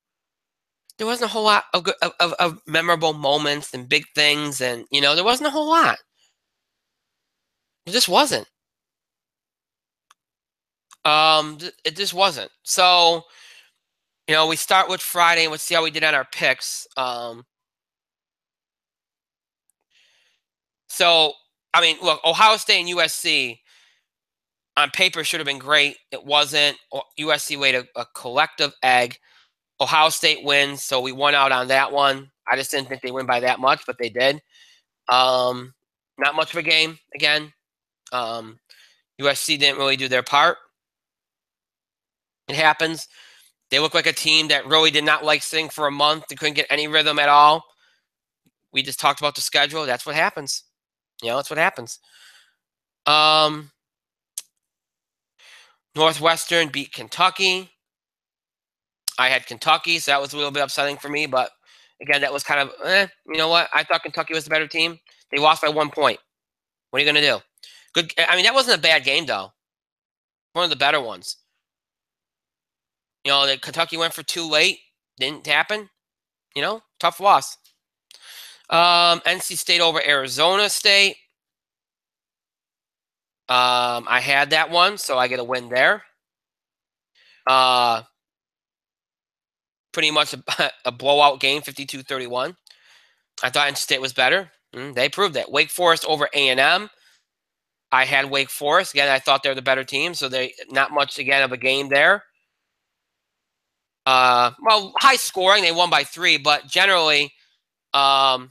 there wasn't a whole lot of memorable moments and big things. And, there wasn't a whole lot. It just wasn't. It just wasn't. So, we start with Friday and we'll see how we did on our picks. So, I mean, look, Ohio State and USC on paper should have been great. It wasn't. USC laid a collective egg. Ohio State wins, so we won out on that one. I just didn't think they win by that much, but they did. Not much of a game, again. USC didn't really do their part. It happens. They look like a team that really did not like sitting for a month. They couldn't get any rhythm at all. We just talked about the schedule. That's what happens. That's what happens. Northwestern beat Kentucky. I had Kentucky, so that was a little bit upsetting for me. But, again, that was kind of, you know what? I thought Kentucky was the better team. They lost by 1 point. What are you going to do? Good. I mean, that wasn't a bad game, though. One of the better ones. That Kentucky went for 2 late. Didn't happen. Tough loss. NC State over Arizona State. I had that one, so I get a win there. Pretty much a blowout game, 52-31. I thought NC State was better. They proved that. Wake Forest over A&M. I had Wake Forest. Again, I thought they were the better team, so they not much, again, of a game there. Well, high scoring. They won by 3, but generally, and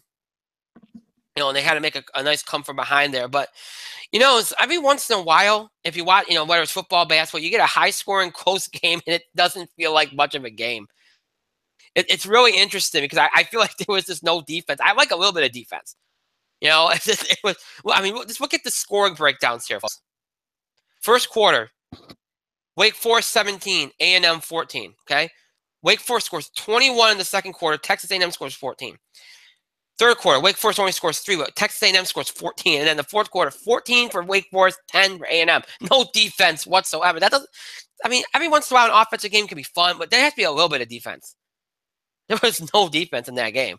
they had to make a nice come from behind there. But, it's every once in a while, if you watch, whether it's football, basketball, you get a high-scoring, close game, and it doesn't feel like much of a game. It's really interesting because I feel like there was just no defense. I like a little bit of defense. It was. Well, I mean, just look at the scoring breakdowns here. First quarter, Wake Forest 17, A&M 14. Okay, Wake Forest scores 21 in the second quarter. Texas A&M scores 14. Third quarter, Wake Forest only scores 3, but Texas A&M scores 14, and then the fourth quarter, 14 for Wake Forest, 10 for A&M. No defense whatsoever. That doesn't. I mean, every once in a while, an offensive game can be fun, but there has to be a little bit of defense. There was no defense in that game.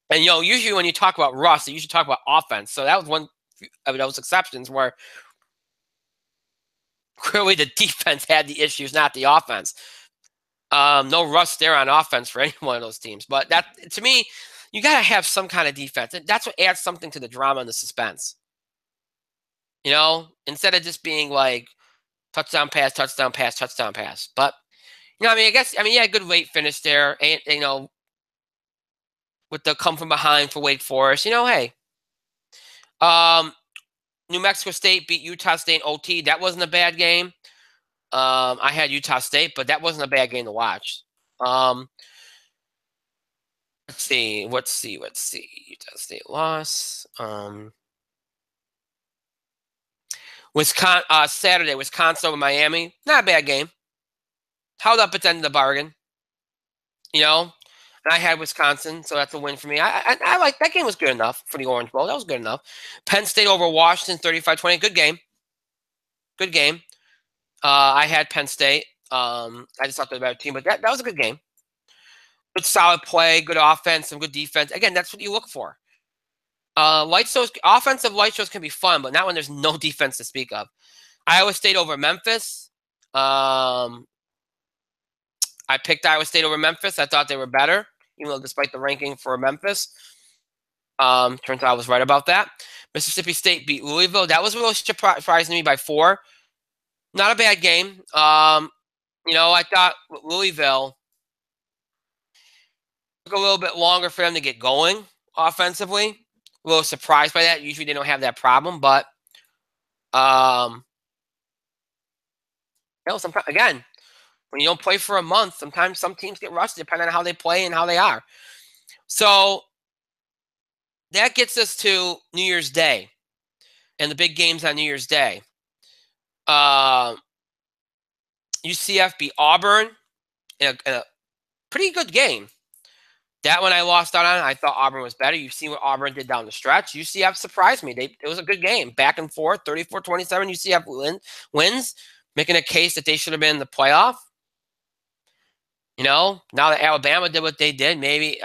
And usually when you talk about Russ, you usually talk about offense. So that was one of those exceptions where clearly the defense had the issues, not the offense. No Russ there on offense for any one of those teams. But that, to me, you got to have some kind of defense. And that's what adds something to the drama and the suspense. Instead of just being like touchdown pass, touchdown pass, touchdown pass. But, yeah, good late finish there. And, with the come from behind for Wake Forest. Hey. New Mexico State beat Utah State in OT. That wasn't a bad game. I had Utah State, but that wasn't a bad game to watch. Let's see. Utah State loss. Saturday, Wisconsin over Miami. Not a bad game. Held up at the end of the bargain. And I had Wisconsin, so that's a win for me. I like that game. Was good enough for the Orange Bowl. That was good enough. Penn State over Washington, 35-20. Good game. Good game. I had Penn State. I just thought they were a better team, but that was a good game. Good solid play, good offense, some good defense. Again, that's what you look for. Offensive light shows can be fun, but not when there's no defense to speak of. Iowa State over Memphis. I picked Iowa State over Memphis. I thought they were better, even though despite the ranking for Memphis. Turns out I was right about that. Mississippi State beat Louisville. That was really surprising me by 4. Not a bad game. I thought Louisville took a little bit longer for them to get going offensively. A little surprised by that. Usually they don't have that problem, but sometimes, again, when you don't play for a month, sometimes some teams get rusty depending on how they play and how they are. So that gets us to New Year's Day and the big games on New Year's Day. UCF beat Auburn in a pretty good game. That one I lost out on. I thought Auburn was better. You've seen what Auburn did down the stretch. UCF surprised me. It was a good game. Back and forth, 34-27. UCF wins, making a case that they should have been in the playoff. Now that Alabama did what they did, maybe,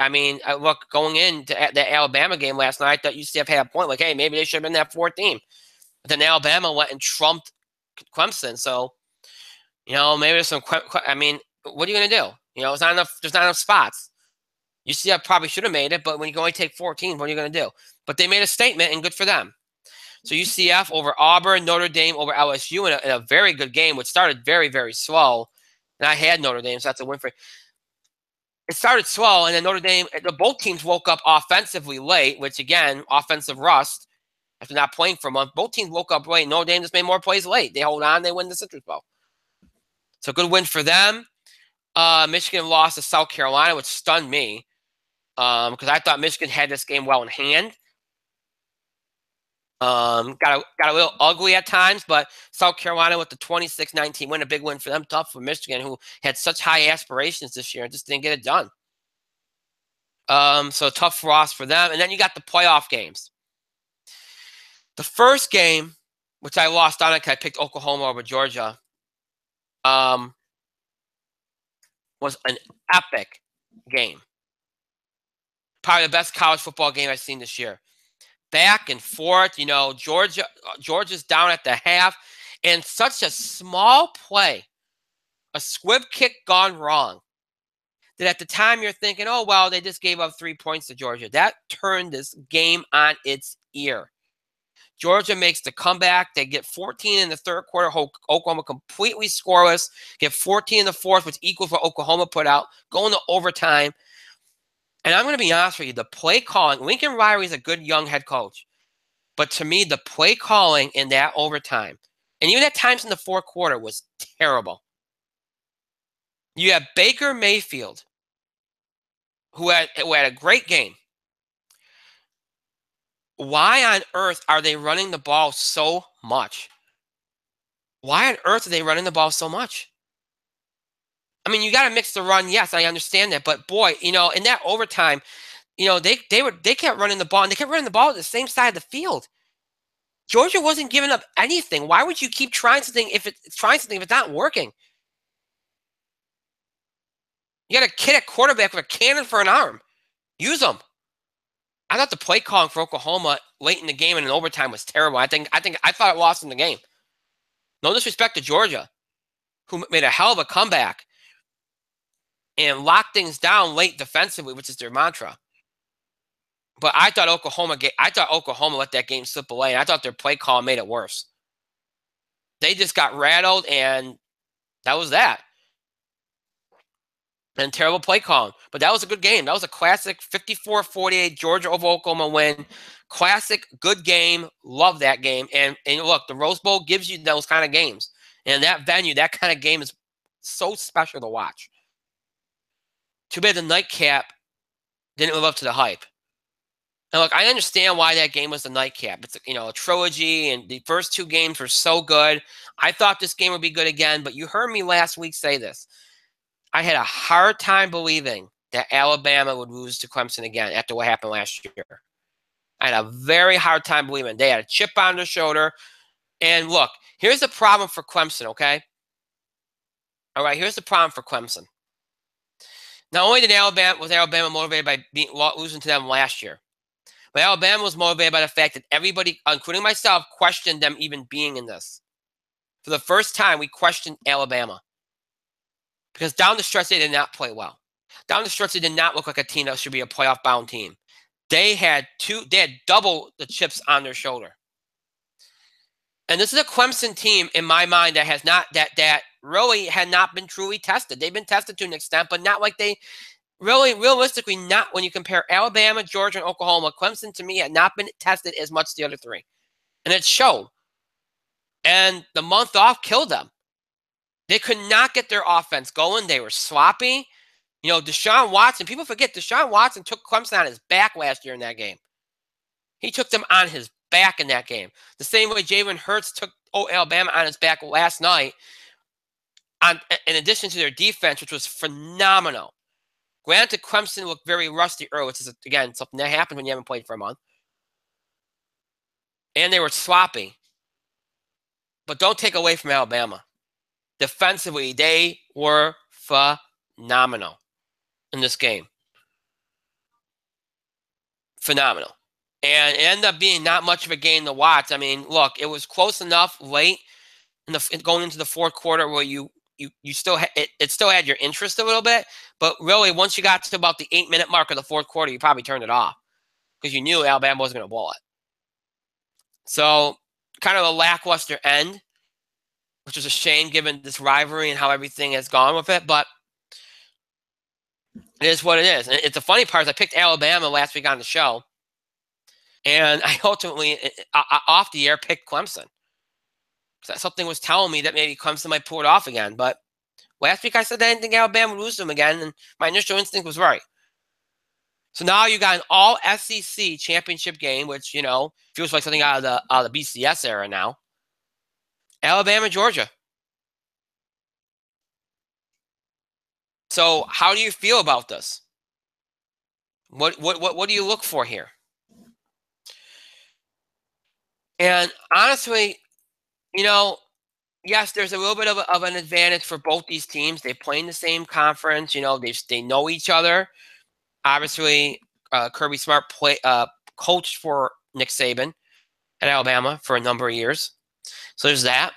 look, going into the Alabama game last night, I thought UCF had a point, like, hey, maybe they should have been that 4th team. But then Alabama went and trumped Clemson. So, maybe there's some, what are you going to do? There's not enough spots. UCF probably should have made it, but when you can only take 14, what are you going to do? But they made a statement, and good for them. So UCF over Auburn, Notre Dame over LSU in a very good game, which started very, very slow. And I had Notre Dame, so that's a win for me. It started slow, and then Notre Dame, both teams woke up offensively late, which, again, offensive rust after not playing for a month. Both teams woke up late. Notre Dame just made more plays late. They hold on. They win the Citrus Bowl. So good win for them. Michigan lost to South Carolina, which stunned me because I thought Michigan had this game well in hand. Got a little ugly at times, but South Carolina with the 26-19 win, a big win for them. Tough for Michigan, who had such high aspirations this year and just didn't get it done. So tough loss for them. And then you got the playoff games. The first game, which I lost on it because I picked Oklahoma over Georgia, was an epic game. Probably the best college football game I've seen this year. Back and forth, Georgia's down at the half, and such a small play, a squib kick gone wrong, that at the time you're thinking, oh, well, they just gave up 3 points to Georgia. That turned this game on its ear. Georgia makes the comeback. They get 14 in the third quarter. Oklahoma completely scoreless. Get 14 in the fourth, which equals what Oklahoma put out. Going to overtime. And I'm going to be honest with you, the play calling, Lincoln Riley is a good young head coach. But to me, the play calling in that overtime, and even at times in the fourth quarter, was terrible. You have Baker Mayfield, who had a great game. Why on earth are they running the ball so much? Why on earth are they running the ball so much? You got to mix the run. Yes, I understand that. But, boy, in that overtime, they kept running the ball, and they kept running the ball at the same side of the field. Georgia wasn't giving up anything. Why would you keep trying something if it's not working? You got a kid at quarterback with a cannon for an arm. Use them. I thought the play calling for Oklahoma late in the game and in overtime was terrible. I thought it lost in the game. No disrespect to Georgia, who made a hell of a comeback and locked things down late defensively, which is their mantra. But I thought Oklahoma let that game slip away, and I thought their play call made it worse. They just got rattled, and that was that. And terrible play calling. But that was a good game. That was a classic 54-48 Georgia over Oklahoma win. Classic, good game. Love that game. And look, the Rose Bowl gives you those kind of games. And that venue, that kind of game is so special to watch. Too bad the nightcap didn't live up to the hype. And look, I understand why that game was the nightcap. It's a trilogy, and the first two games were so good. I thought this game would be good again, but you heard me last week say this. I had a hard time believing that Alabama would lose to Clemson again after what happened last year. I had a very hard time believing. They had a chip on their shoulder. And look, here's the problem for Clemson, okay? All right, here's the problem for Clemson. Not only was Alabama motivated by losing to them last year, but Alabama was motivated by the fact that everybody, including myself, questioned them even being in this. For the first time, we questioned Alabama. Because down the stretch, they did not play well. Down the stretch, they did not look like a team that should be a playoff-bound team. They had double the chips on their shoulder. And this is a Clemson team, in my mind, that has not that really had not been truly tested. They've been tested to an extent, but not like they really, realistically, not when you compare Alabama, Georgia, and Oklahoma. Clemson, to me, had not been tested as much as the other three. And it showed. And the month off killed them. They could not get their offense going. They were sloppy. Deshaun Watson, people forget, Deshaun Watson took Clemson on his back last year in that game. He took them on his back in that game. The same way Jalen Hurts took Alabama on his back last night, in addition to their defense, which was phenomenal. Granted, Clemson looked very rusty early, which is, again, something that happens when you haven't played for a month. And they were sloppy. But don't take away from Alabama. Defensively, they were phenomenal in this game. Phenomenal. And it ended up being not much of a game to watch. I mean, look, it was close enough late going into the fourth quarter where you still it still had your interest a little bit, but really once you got to about the 8-minute mark of the fourth quarter, you probably turned it off because you knew Alabama wasn't going to blow it. So kind of a lackluster end, which is a shame given this rivalry and how everything has gone with it, but it is what it is. And it's the funny part is I picked Alabama last week on the show, and I ultimately, off the air, picked Clemson. So something was telling me that maybe Clemson might pull it off again. But last week I said I didn't think Alabama would lose them again, and my initial instinct was right. So now you got an all-SEC championship game, which, feels like something out of the BCS era now. Alabama, Georgia. So how do you feel about this? What do you look for here? And honestly, yes, there's a little bit of an advantage for both these teams. They play in the same conference. They know each other. Obviously, Kirby Smart coached for Nick Saban at Alabama for a number of years. So there's that.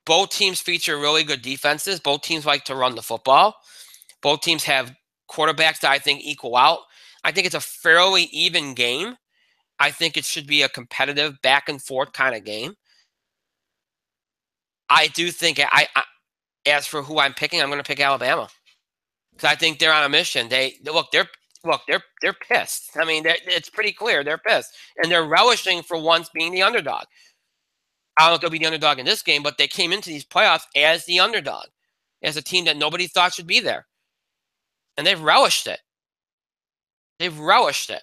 Both teams feature really good defenses. Both teams like to run the football. Both teams have quarterbacks that I think equal out. I think it's a fairly even game. I think it should be a competitive back and forth kind of game. I do think as for who I'm picking, I'm going to pick Alabama because I think they're on a mission. They're pissed. I mean, it's pretty clear they're pissed, and they're relishing for once being the underdog. I don't know if they'll be the underdog in this game, but they came into these playoffs as the underdog, as a team that nobody thought should be there, and they've relished it. They've relished it.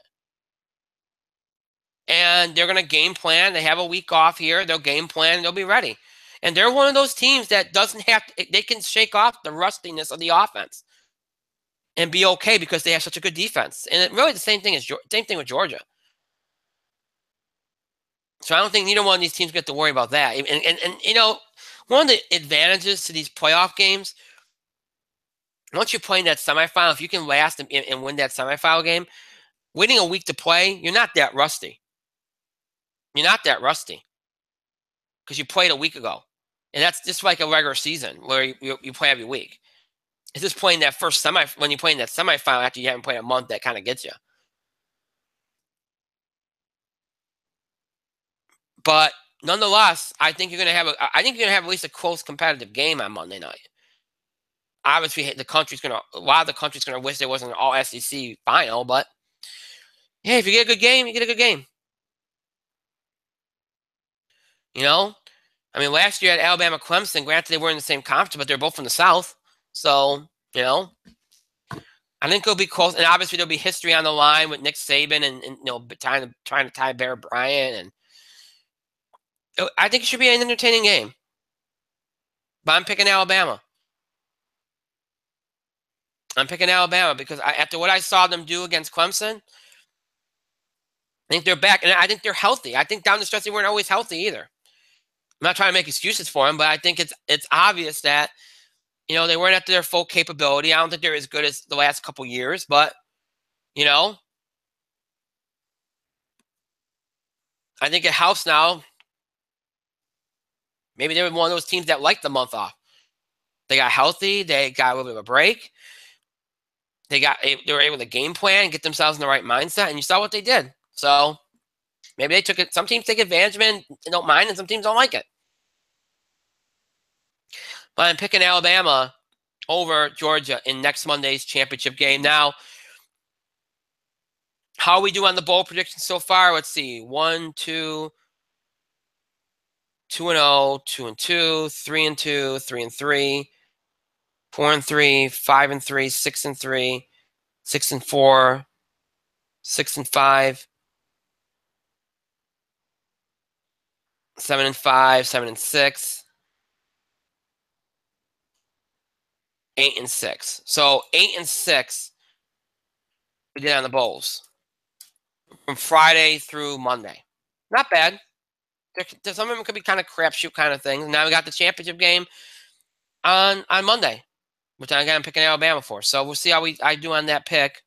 And they're going to game plan. They have a week off here. They'll game plan. And they'll be ready. And they're one of those teams that doesn't have to, they can shake off the rustiness of the offense. and be okay because they have such a good defense. And really the same thing with Georgia. So I don't think neither one of these teams get to worry about that. And one of the advantages to these playoff games, once you play in that semifinal, if you can last and win that semifinal game, waiting a week to play, you're not that rusty. You're not that rusty because you played a week ago. And that's just like a regular season where you play every week. It's just playing that first when you play in that semifinal after you haven't played a month that kind of gets you. But nonetheless, I think you're gonna have at least a close competitive game on Monday night. Obviously, a lot of the country's gonna wish there wasn't an all SEC final, but hey, if you get a good game, you get a good game. I mean, last year at Alabama Clemson, granted they were in the same conference, but they're both from the South. So, I think it'll be close. And obviously there'll be history on the line with Nick Saban and trying to tie Bear Bryant. And I think it should be an entertaining game. But I'm picking Alabama. I'm picking Alabama because after what I saw them do against Clemson, I think they're back. And I think they're healthy. I think down the stretch they weren't always healthy either. I'm not trying to make excuses for them, but I think it's obvious that they weren't at their full capability. I don't think they're as good as the last couple years, but I think it helps now. Maybe they were one of those teams that liked the month off. They got healthy. They got a little bit of a break. They were able to game plan and get themselves in the right mindset, and you saw what they did. So maybe they took it. Some teams take advantage of it and don't mind, and some teams don't like it. But I'm picking Alabama over Georgia in next Monday's championship game. Now, how we do on the bowl predictions so far? Let's see. 1, 2, 2-0, 2-2, 3-2, 3-3, 4-3, 5-3, 6-3, 6-4, 6-5, 7-5, 7-6, 8-6. So 8-6 we did on the bowls from Friday through Monday. Not bad. Some of them could be kind of crapshoot kind of things. Now we got the championship game on Monday, which I'm picking Alabama for. So we'll see how I do on that pick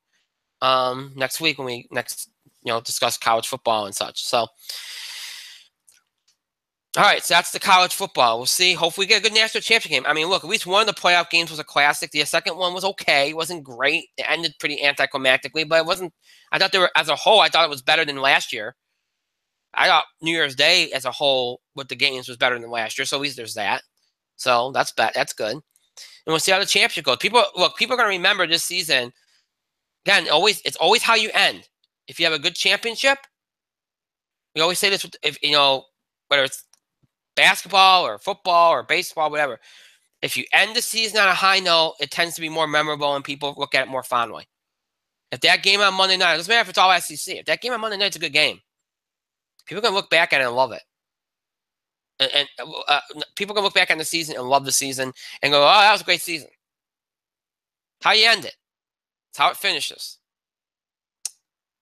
next week when we discuss college football and such. So, all right, so that's the college football. We'll see. Hopefully we get a good national championship game. I mean, look, at least one of the playoff games was a classic. The second one was okay. It wasn't great. It ended pretty anticlimactically, but it wasn't. I thought as a whole, I thought it was better than last year. I thought New Year's Day as a whole with the games was better than last year. So at least there's that. So that's good. And we'll see how the championship goes. People are going to remember this season. Again, it's always how you end. If you have a good championship, we always say this, whether it's basketball or football or baseball, whatever. If you end the season on a high note, it tends to be more memorable and people look at it more fondly. If that game on Monday night, it doesn't matter if it's all SEC. If that game on Monday night is a good game, people are going to look back at it and love it. And people can look back on the season and love the season and go, oh, that was a great season. How you end it. It's how it finishes.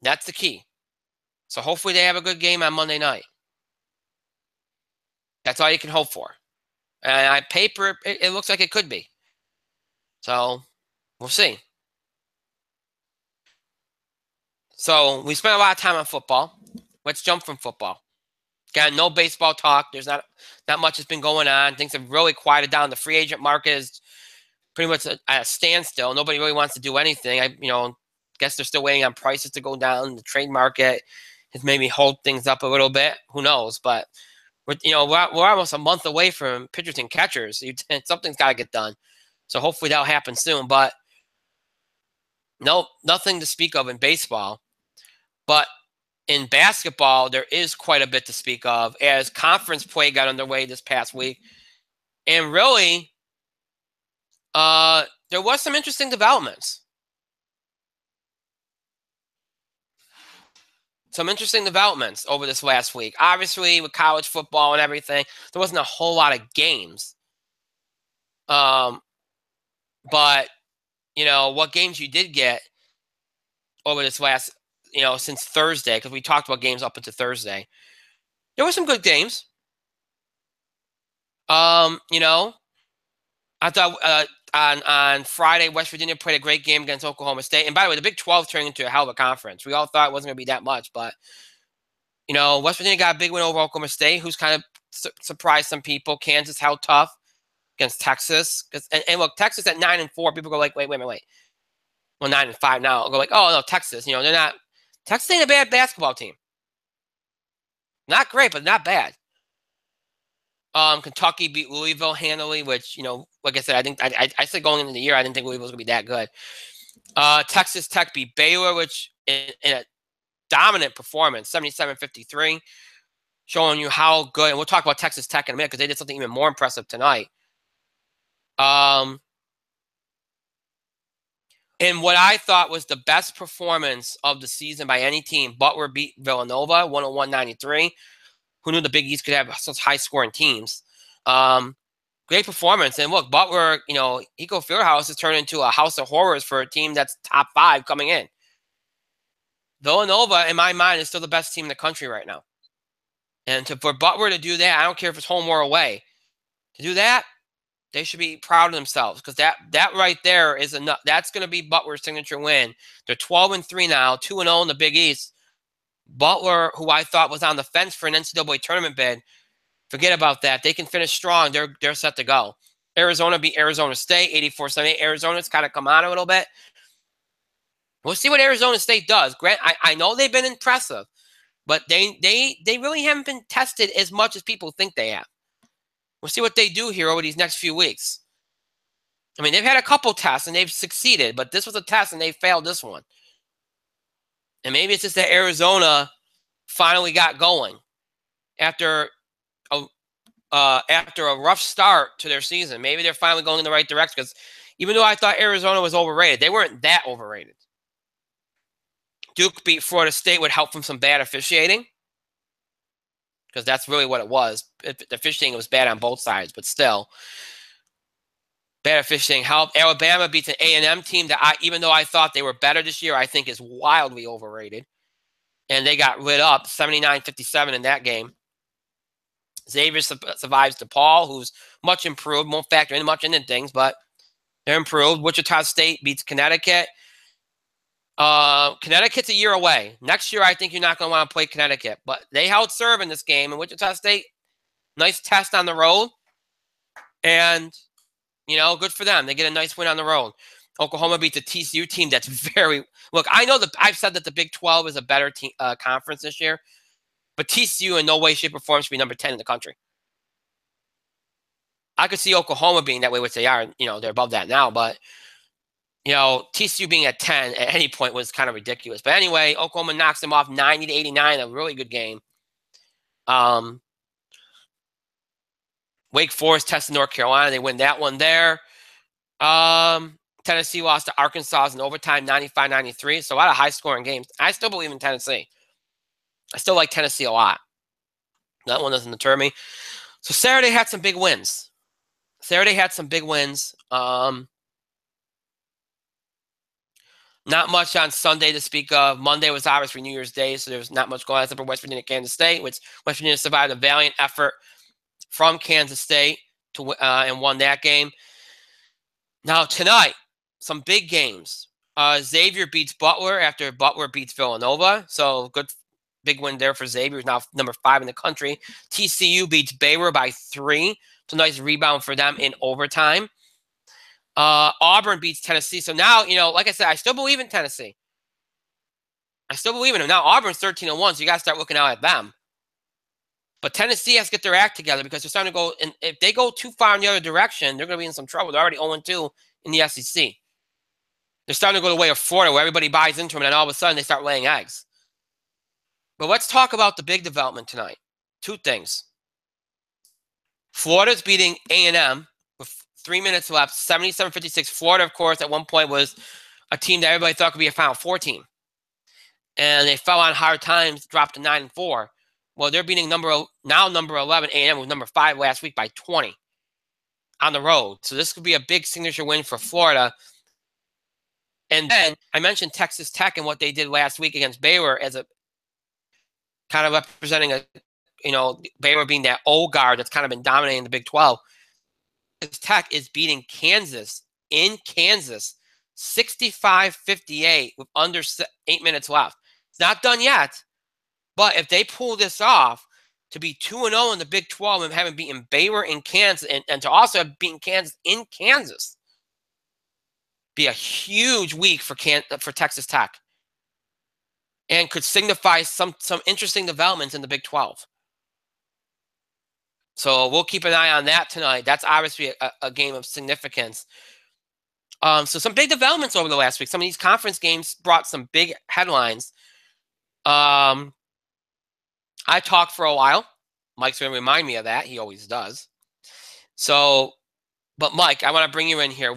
That's the key. So hopefully they have a good game on Monday night. That's all you can hope for. And on paper, it looks like it could be. So we'll see. So we spent a lot of time on football. Let's jump from football. Got no baseball talk. There's not much that's been going on. Things have really quieted down. The free agent market is pretty much at a standstill. Nobody really wants to do anything. I guess they're still waiting on prices to go down. The trade market has maybe hold things up a little bit. Who knows? But we're almost a month away from pitchers and catchers. Something's got to get done. So hopefully that'll happen soon. But no, nothing to speak of in baseball. But in basketball, there is quite a bit to speak of as conference play got underway this past week. And really, there was some interesting developments. Some interesting developments over this last week. Obviously, with college football and everything, there wasn't a whole lot of games. But what games you did get over this last, since Thursday, because we talked about games up until Thursday. There were some good games. I thought on Friday, West Virginia played a great game against Oklahoma State. And by the way, the Big 12 turned into a hell of a conference. We all thought it wasn't going to be that much, but West Virginia got a big win over Oklahoma State, who's kind of surprised some people. Kansas held tough against Texas. And look, Texas at 9-4, people go like, wait. Well, 9-5 now. I'll go like, oh no, Texas. They're not. Texas ain't a bad basketball team. Not great, but not bad. Kentucky beat Louisville handily, which, like I said, I said going into the year, I didn't think Louisville was going to be that good. Texas Tech beat Baylor, which in a dominant performance, 77-53, showing you how good, and we'll talk about Texas Tech in a minute because they did something even more impressive tonight. And what I thought was the best performance of the season by any team, Butler beat Villanova, 101-93. Who knew the Big East could have such high-scoring teams? Great performance. And look, Butler, Eco Fieldhouse has turned into a house of horrors for a team that's top 5 coming in. Villanova, in my mind, is still the best team in the country right now. And for Butler to do that, I don't care if it's home or away, to do that, they should be proud of themselves because that right there is enough. That's going to be Butler's signature win. They're 12-3 now, 2-0 in the Big East. Butler, who I thought was on the fence for an NCAA tournament bid, forget about that. They can finish strong. They're set to go. Arizona beat Arizona State, 84-78. Arizona's kind of come on a little bit. We'll see what Arizona State does. Grant, I know they've been impressive, but they really haven't been tested as much as people think they have. We'll see what they do here over these next few weeks. I mean, they've had a couple tests and they've succeeded, but this was a test and they failed this one. And maybe it's just that Arizona finally got going after a rough start to their season. Maybe they're finally going in the right direction because even though I thought Arizona was overrated, they weren't that overrated. Duke beat Florida State with help from some bad officiating because that's really what it was. The officiating was bad on both sides, but still. Bad officiating helped. Alabama beats an A&M team that, even though I thought they were better this year, I think is wildly overrated. And they got lit up, 79-57 in that game. Xavier survives DePaul, who's much improved. Won't factor in much into things, but they're improved. Wichita State beats Connecticut. Connecticut's a year away. Next year, I think you're not going to want to play Connecticut. But they held serve in this game. And Wichita State, nice test on the road. And, good for them. They get a nice win on the road. Oklahoma beats a TCU team that's very – look, I know that I've said that the Big 12 is a better conference this year. But TCU in no way, shape, or form should be number 10 in the country. I could see Oklahoma being that way, which they are. They're above that now. But, TCU being at 10 at any point was kind of ridiculous. But anyway, Oklahoma knocks them off 90-89, a really good game. Wake Forest tested North Carolina. They win that one there. Tennessee lost to Arkansas in overtime, 95-93. So a lot of high-scoring games. I still believe in Tennessee. I still like Tennessee a lot. That one doesn't deter me. So Saturday had some big wins. Not much on Sunday to speak of. Monday was obviously New Year's Day, so there was not much going on except for West Virginia, Kansas State, which West Virginia survived a valiant effort from Kansas State and won that game. Now tonight, some big games. Xavier beats Butler after Butler beats Villanova, so good. Big win there for Xavier, who's now number 5 in the country. TCU beats Baylor by 3. It's a nice rebound for them in overtime. Auburn beats Tennessee. So now, like I said, I still believe in Tennessee. I still believe in them. Now, Auburn's 13-1, so you got to start looking out at them. But Tennessee has to get their act together because they're starting to go, and if they go too far in the other direction, they're going to be in some trouble. They're already 0-2 in the SEC. They're starting to go the way of Florida, where everybody buys into them, and then all of a sudden they start laying eggs. But let's talk about the big development tonight. 2 things. Florida's beating A&M with 3 minutes left, 77-56. Florida, of course, at one point was a team that everybody thought could be a Final Four team. And they fell on hard times, dropped to 9-4. Well, they're beating number 11, A&M, was number 5 last week by 20 on the road. So this could be a big signature win for Florida. And then I mentioned Texas Tech and what they did last week against Baylor as a kind of representing Baylor being that old guard that's kind of been dominating the Big 12. Texas Tech is beating Kansas in Kansas 65-58 with under 8 minutes left. It's not done yet, but if they pull this off, to be 2-0 in the Big 12 and having beaten Baylor in Kansas and to also have beaten Kansas in Kansas, be a huge week for Texas Tech, and could signify some interesting developments in the Big 12. So we'll keep an eye on that tonight. That's obviously a game of significance. So some big developments over the last week. Some of these conference games brought some big headlines. I talked for a while. Mike's going to remind me of that. He always does. So, but Mike, I want to bring you in here.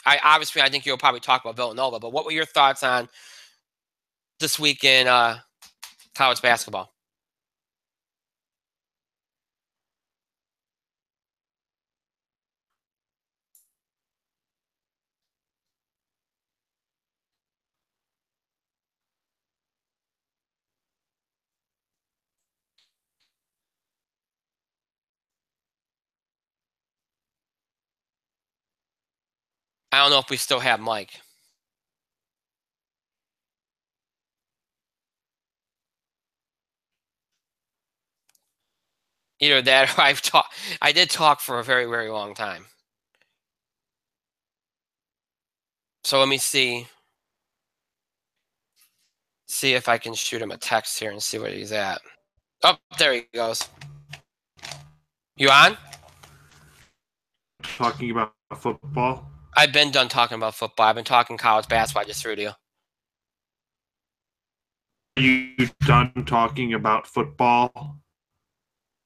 I think you'll probably talk about Villanova, but what were your thoughts on this week in college basketball? I don't know if we still have Mike. Either that or I did talk for a very, very long time. So let me see if I can shoot him a text here and see where he's at. Oh, there he goes. You on? Talking about football? I've been done talking about football. I've been talking college basketball. I just threw to you. Are you done talking about football?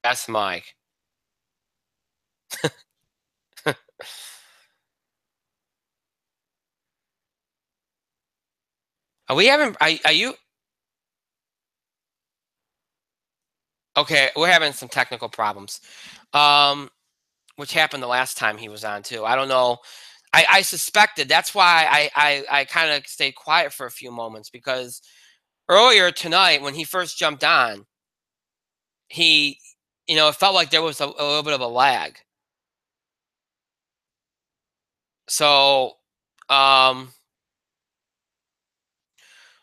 That's Mike. Are you? Okay, we're having some technical problems, which happened the last time he was on too. I don't know. I suspected. That's why I kind of stayed quiet for a few moments, because earlier tonight when he first jumped on, it felt like there was a little bit of a lag. So,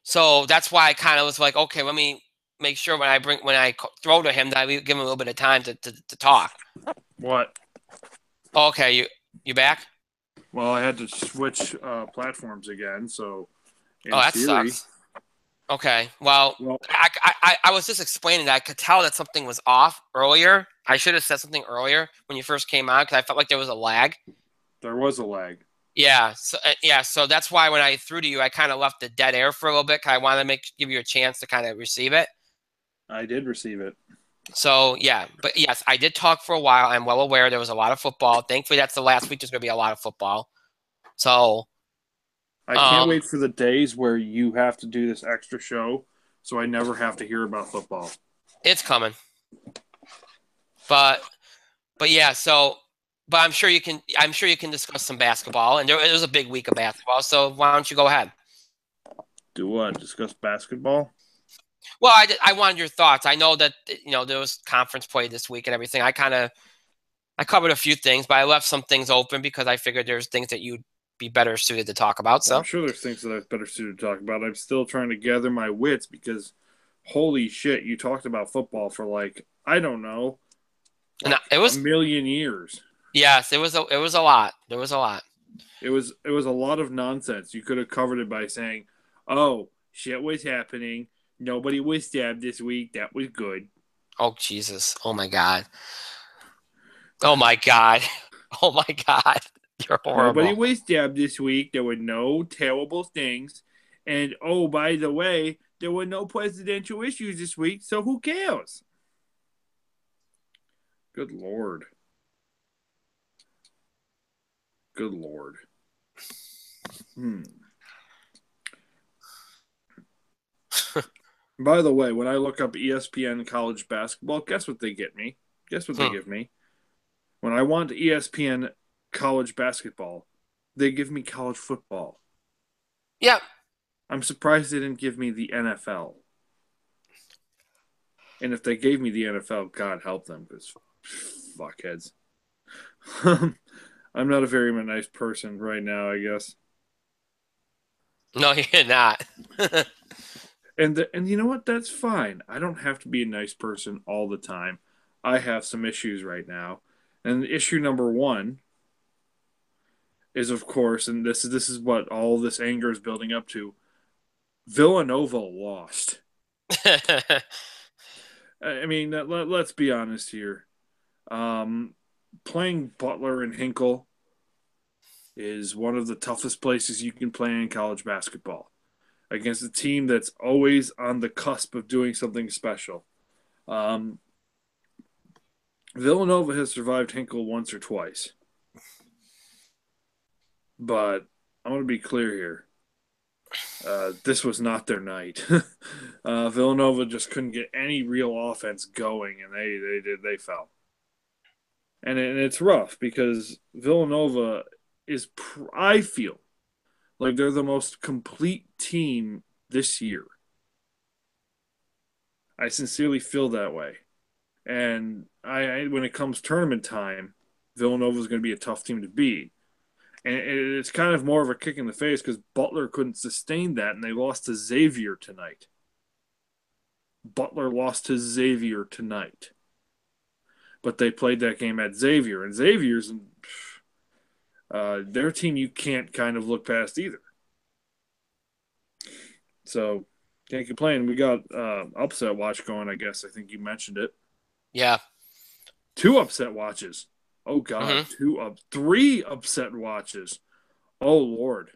so that's why I kind of was like, okay, let me make sure when I throw to him that I give him a little bit of time to talk. What? Okay, you back? Well, I had to switch platforms again, so That sucks. Okay, well, I was just explaining that I could tell that something was off earlier. I should have said something earlier when you first came on, because I felt like there was a lag. There was a lag. Yeah, so that's why when I threw to you, I kind of left the dead air for a little bit, because I wanted to give you a chance to kind of receive it. I did receive it. So, yeah, but yes, I did talk for a while. I'm well aware there was a lot of football. Thankfully, that's the last week. There's going to be a lot of football. So I can't wait for the days where you have to do this extra show, so I never have to hear about football. It's coming. But yeah, but I'm sure you can discuss some basketball, and it was a big week of basketball. So why don't you go ahead? Do what? Discuss basketball? Well, I wanted your thoughts. I know that there was conference play this week and everything. I covered a few things, but I left some things open because I figured there's things that you'd be better suited to talk about. So I'm sure there's things that I'm better suited to talk about. I'm still trying to gather my wits, because holy shit, you talked about football for I don't know, it was a million years. Yes, it was a lot. There was a lot. It was a lot of nonsense. You could have covered it by saying, "Oh, shit was happening. Nobody was stabbed this week. That was good." Oh, Jesus. Oh, my God. Oh, my God. Oh, my God. You're horrible. Nobody was stabbed this week. There were no terrible things. And, oh, by the way, there were no presidential issues this week, so who cares? Good Lord. Good Lord. By the way, when I look up ESPN college basketball, guess what they get me? Guess what they give me? When I want ESPN college basketball, they give me college football. Yeah. I'm surprised they didn't give me the NFL. And if they gave me the NFL, God help them, because fuckheads. I'm not a very nice person right now, I guess. No, you're not. And you know what? That's fine. I don't have to be a nice person all the time. I have some issues right now. And issue number one is, of course, and this is what all this anger is building up to. Villanova lost. I mean, let's be honest here. Um, Playing Butler and Hinkle is one of the toughest places you can play in college basketball against a team that's always on the cusp of doing something special. Um, Villanova has survived Hinkle once or twice, but I'm going to be clear here. This was not their night. Villanova just couldn't get any real offense going, and they fell. And it's rough because Villanova is, I feel like they're the most complete team this year. I sincerely feel that way. And when it comes tournament time, Villanova is going to be a tough team to beat. And it's kind of more of a kick in the face because Butler couldn't sustain that, and they lost to Xavier tonight. Butler lost to Xavier tonight. But they played that game at Xavier, and Xavier's their team you can't kind of look past either. So can't complain. We got upset watch going, I guess. I think you mentioned it. Yeah. 2 upset watches. Oh God, Mm-hmm. 3 upset watches. Oh Lord.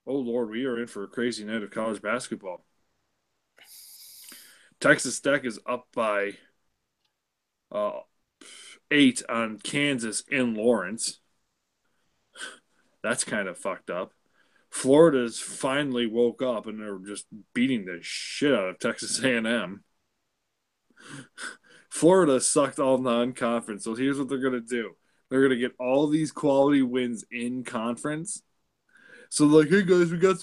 Oh Lord, we are in for a crazy night of college basketball. Texas Tech is up by 8 on Kansas in Lawrence. That's kind of fucked up. Florida's finally woke up and they're just beating the shit out of Texas A&M. Florida sucked all non-conference, so here's what they're gonna do: they're gonna get all these quality wins in conference. So like, hey guys, we got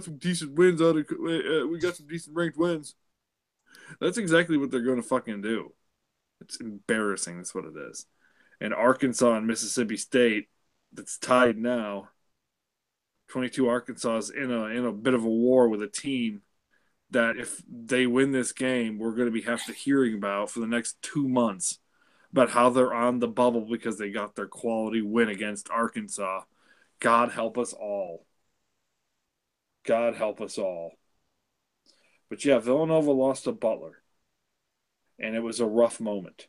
some decent wins out of we got some decent ranked wins. That's exactly what they're gonna fucking do. It's embarrassing. That's what it is. And Arkansas and Mississippi State, that's tied now. 22 Arkansas is in a bit of a war with a team that if they win this game, we're going to be have to hearing about for the next 2 months about how they're on the bubble because they got their quality win against Arkansas. God help us all. God help us all. But yeah, Villanova lost to Butler, and it was a rough moment.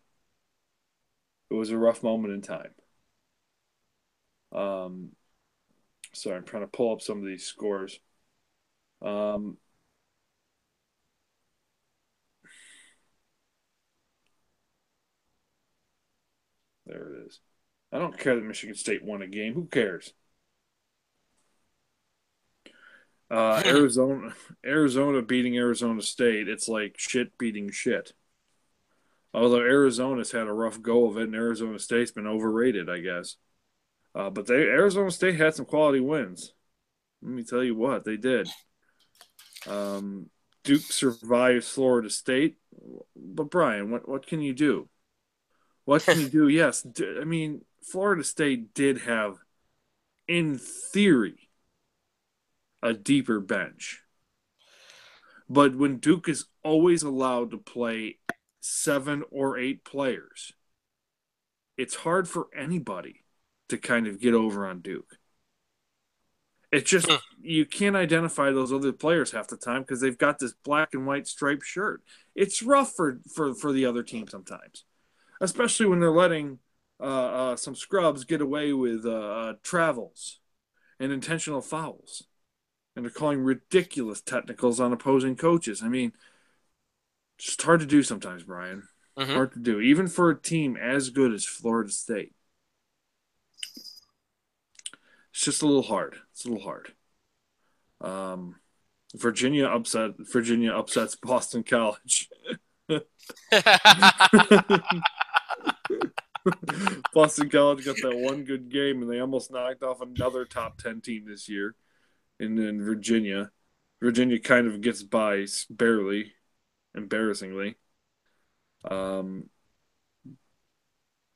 It was a rough moment in time. Sorry, I'm trying to pull up some of these scores. There it is. I don't care that Michigan State won a game. Who cares? Arizona beating Arizona State. It's like shit beating shit. Although Arizona's had a rough go of it, and Arizona State's been overrated, I guess. But Arizona State had some quality wins. Let me tell you what they did. Duke survives Florida State, but Brian, what can you do? What can you do? Yes, I mean Florida State did have, in theory, a deeper bench. But when Duke is always allowed to play 7 or 8 players, it's hard for anybody to kind of get over on Duke. It's just you can't identify those other players half the time because they've got this black and white striped shirt. It's rough for the other team sometimes, especially when they're letting some scrubs get away with travels and intentional fouls. And they're calling ridiculous technicals on opposing coaches. I mean, it's just hard to do sometimes, Brian. Mm-hmm. Hard to do, even for a team as good as Florida State. It's just a little hard. It's a little hard. Virginia upsets Boston College. Boston College got that one good game, and they almost knocked off another top 10 team this year. in Virginia. Virginia kind of gets by barely, embarrassingly. Um,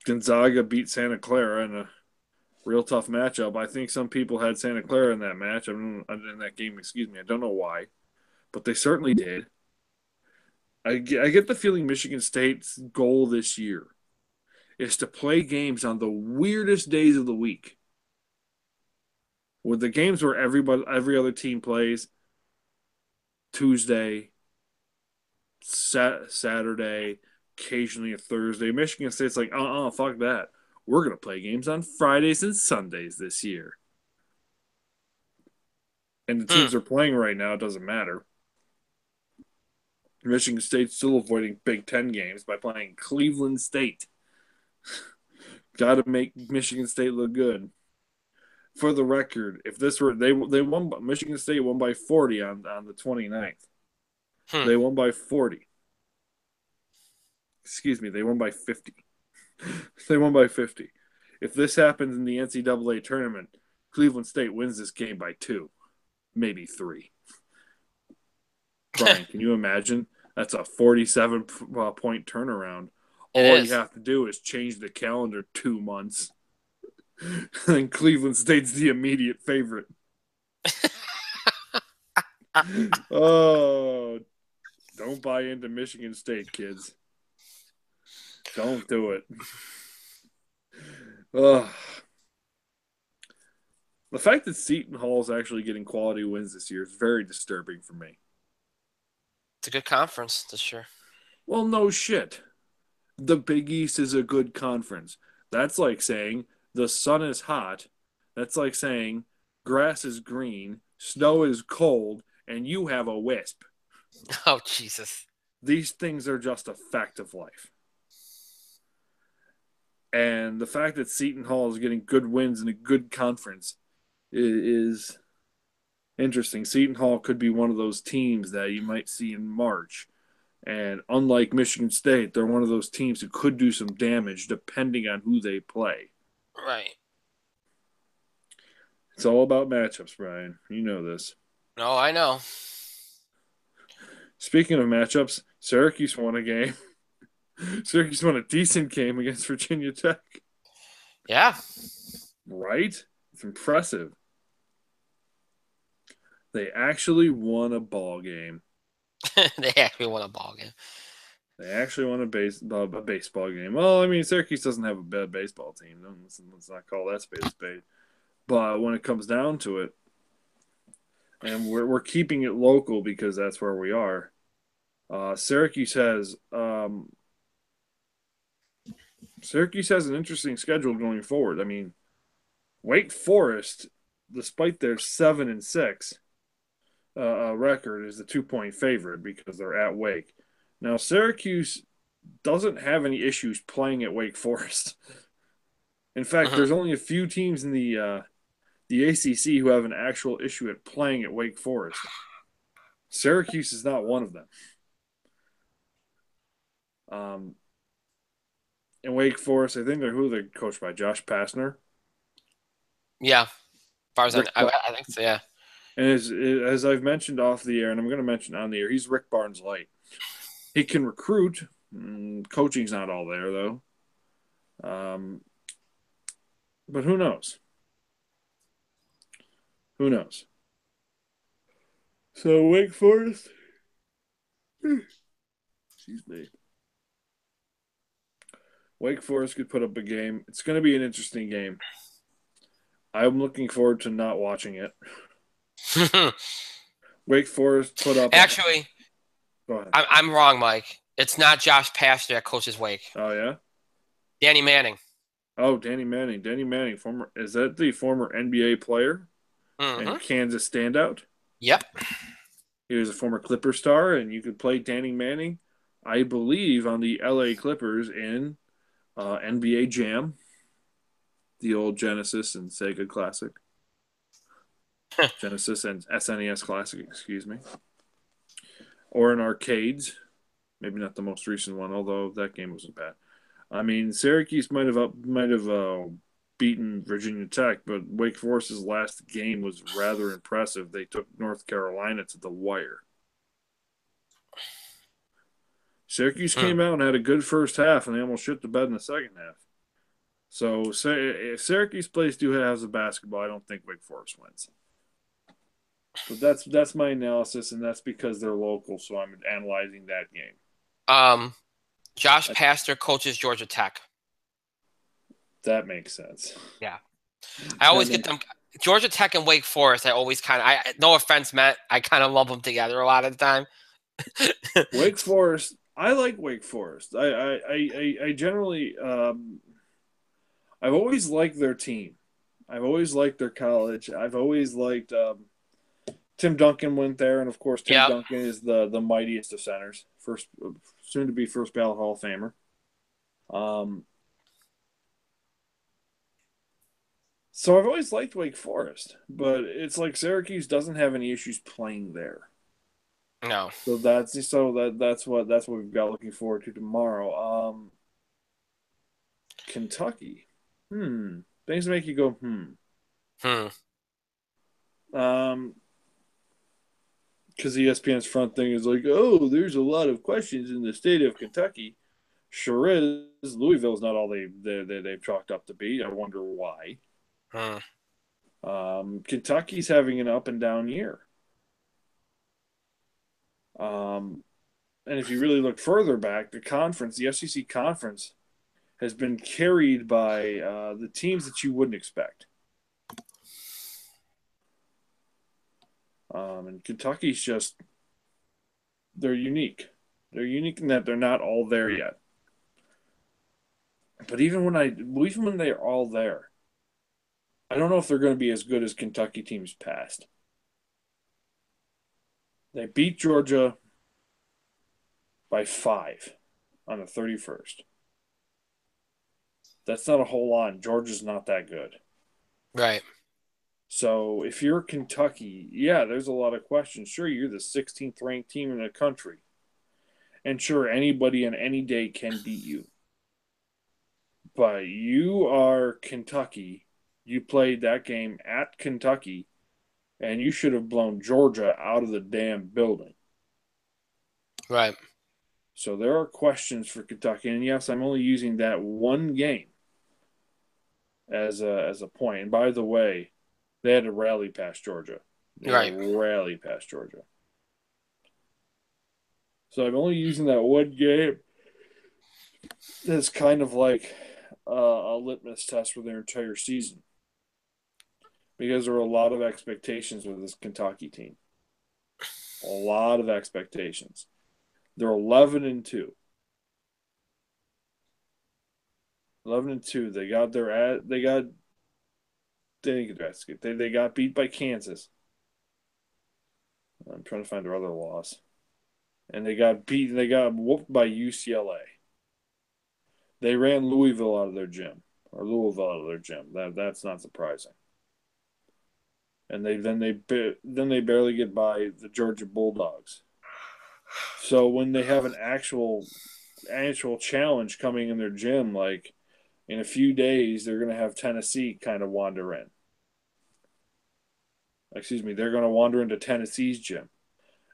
Gonzaga beat Santa Clara in a real tough matchup. I think some people had Santa Clara in that match. In that game. Excuse me. I don't know why, but they certainly did. I get the feeling Michigan State's goal this year is to play games on the weirdest days of the week. With the games where every other team plays Tuesday, Saturday, occasionally a Thursday. Michigan State's like, fuck that. We're gonna play games on Fridays and Sundays this year. And the Hmm. teams are playing right now, it doesn't matter. Michigan State's still avoiding Big Ten games by playing Cleveland State. Got to make Michigan State look good. For the record, if this were they won, Michigan State won by 40 on the 29th. Hmm. They won by 40. Excuse me, they won by 50. They won by 50. If this happens in the NCAA tournament, Cleveland State wins this game by 2, maybe 3. Brian, can you imagine? That's a 47 point turnaround. It All you is. have to do is change the calendar 2 months. And Cleveland State's the immediate favorite. Oh, don't buy into Michigan State, kids. Don't do it. Ugh. The fact that Seton Hall is actually getting quality wins this year is very disturbing for me. It's a good conference this year. Well, no shit. The Big East is a good conference. That's like saying the sun is hot. That's like saying grass is green, snow is cold, and you have a wisp. Oh, Jesus. These things are just a fact of life. And the fact that Seton Hall is getting good wins in a good conference is interesting. Seton Hall could be one of those teams that you might see in March. And unlike Michigan State, they're one of those teams who could do some damage depending on who they play. Right. It's all about matchups, Brian. You know this. No, I know. Speaking of matchups, Syracuse won a game. Syracuse won a decent game against Virginia Tech. Yeah. Right? It's impressive. They actually won a ball game. They actually won a ball game. They actually won a baseball game. Well, I mean, Syracuse doesn't have a bad baseball team. Let's not call that spade a spade. But when it comes down to it, and we're keeping it local because that's where we are. Syracuse has an interesting schedule going forward. I mean, Wake Forest, despite their 7-6 record, is the 2-point favorite because they're at Wake. Now, Syracuse doesn't have any issues playing at Wake Forest. In fact, Mhm. there's only a few teams in the ACC who have an actual issue at playing at Wake Forest. Syracuse is not one of them. In Wake Forest, I think they're coached by Josh Pastner. Yeah. As far as Rick I think so, yeah. And as I've mentioned off the air, and I'm going to mention on the air, he's Rick Barnes light. He can recruit. Coaching's not all there though. But who knows? Who knows? So Wake Forest. Excuse me. Wake Forest could put up a game. It's going to be an interesting game. I'm looking forward to not watching it. Wake Forest put up. Actually, Go ahead. I'm wrong, Mike. It's not Josh Pastner that coaches Wake. Oh yeah. Danny Manning. Oh, Danny Manning. Danny Manning, is that the former NBA player and Mm-hmm. Kansas standout? Yep. He was a former Clipper star, and you could play Danny Manning, I believe, on the LA Clippers in NBA Jam, the old Genesis and Sega Classic. Genesis and SNES Classic, excuse me. Or in arcades. Maybe not the most recent one, although that game wasn't bad. I mean, Syracuse might have beat beaten Virginia Tech, but Wake Forest's last game was rather impressive. They took North Carolina to the wire. Syracuse came out and had a good first half, and they almost shit the bed in the second half. So if Syracuse plays two halves of basketball, I don't think Wake Forest wins. But that's my analysis, and that's because they're local, so I'm analyzing that game. Josh Pastner coaches Georgia Tech. That makes sense. Yeah. I always get them. Georgia Tech and Wake Forest, I always no offense meant, I kind of lump them together a lot of the time. Wake Forest, I like Wake Forest. I generally, I've always liked their team. I've always liked their college. I've always liked Tim Duncan went there, and of course Tim Duncan is the mightiest of centers, soon to be first ballot Hall of Famer. So I've always liked Wake Forest, but it's like Syracuse doesn't have any issues playing there. No. So that's what we've got looking forward to tomorrow. Kentucky. Things make you go, because ESPN's front thing is like, oh, there's a lot of questions in the state of Kentucky. Sure is. Louisville's not all they've chalked up to be. I wonder why. Kentucky's having an up and down year. And if you really look further back, the SEC conference, has been carried by the teams that you wouldn't expect. And Kentucky's they're unique. They're unique in that they're not all there yet. But even when they're all there, I don't know if they're going to be as good as Kentucky teams past. They beat Georgia by 5 on the 31st. That's not a whole lot. Georgia's not that good. Right. So if you're Kentucky, yeah, there's a lot of questions. Sure, you're the 16th ranked team in the country. And sure, anybody on any day can beat you. But you are Kentucky. You played that game at Kentucky, and you should have blown Georgia out of the damn building. Right. So there are questions for Kentucky. And yes, I'm only using that one game as a point. And by the way, they had to rally past Georgia. Rally past Georgia. So I'm only using that one game as kind of like a litmus test for their entire season. Because there were a lot of expectations with this Kentucky team. A lot of expectations. They're 11-2. 11-2. They got they got beat by Kansas. I'm trying to find their other loss. And they got whooped by UCLA. They ran Louisville out of their gym. That's not surprising. And they barely get by the Georgia Bulldogs. So when they have an actual challenge coming in their gym, like in a few days, they're going to have Tennessee kind of wander in. Excuse me, they're going to wander into Tennessee's gym.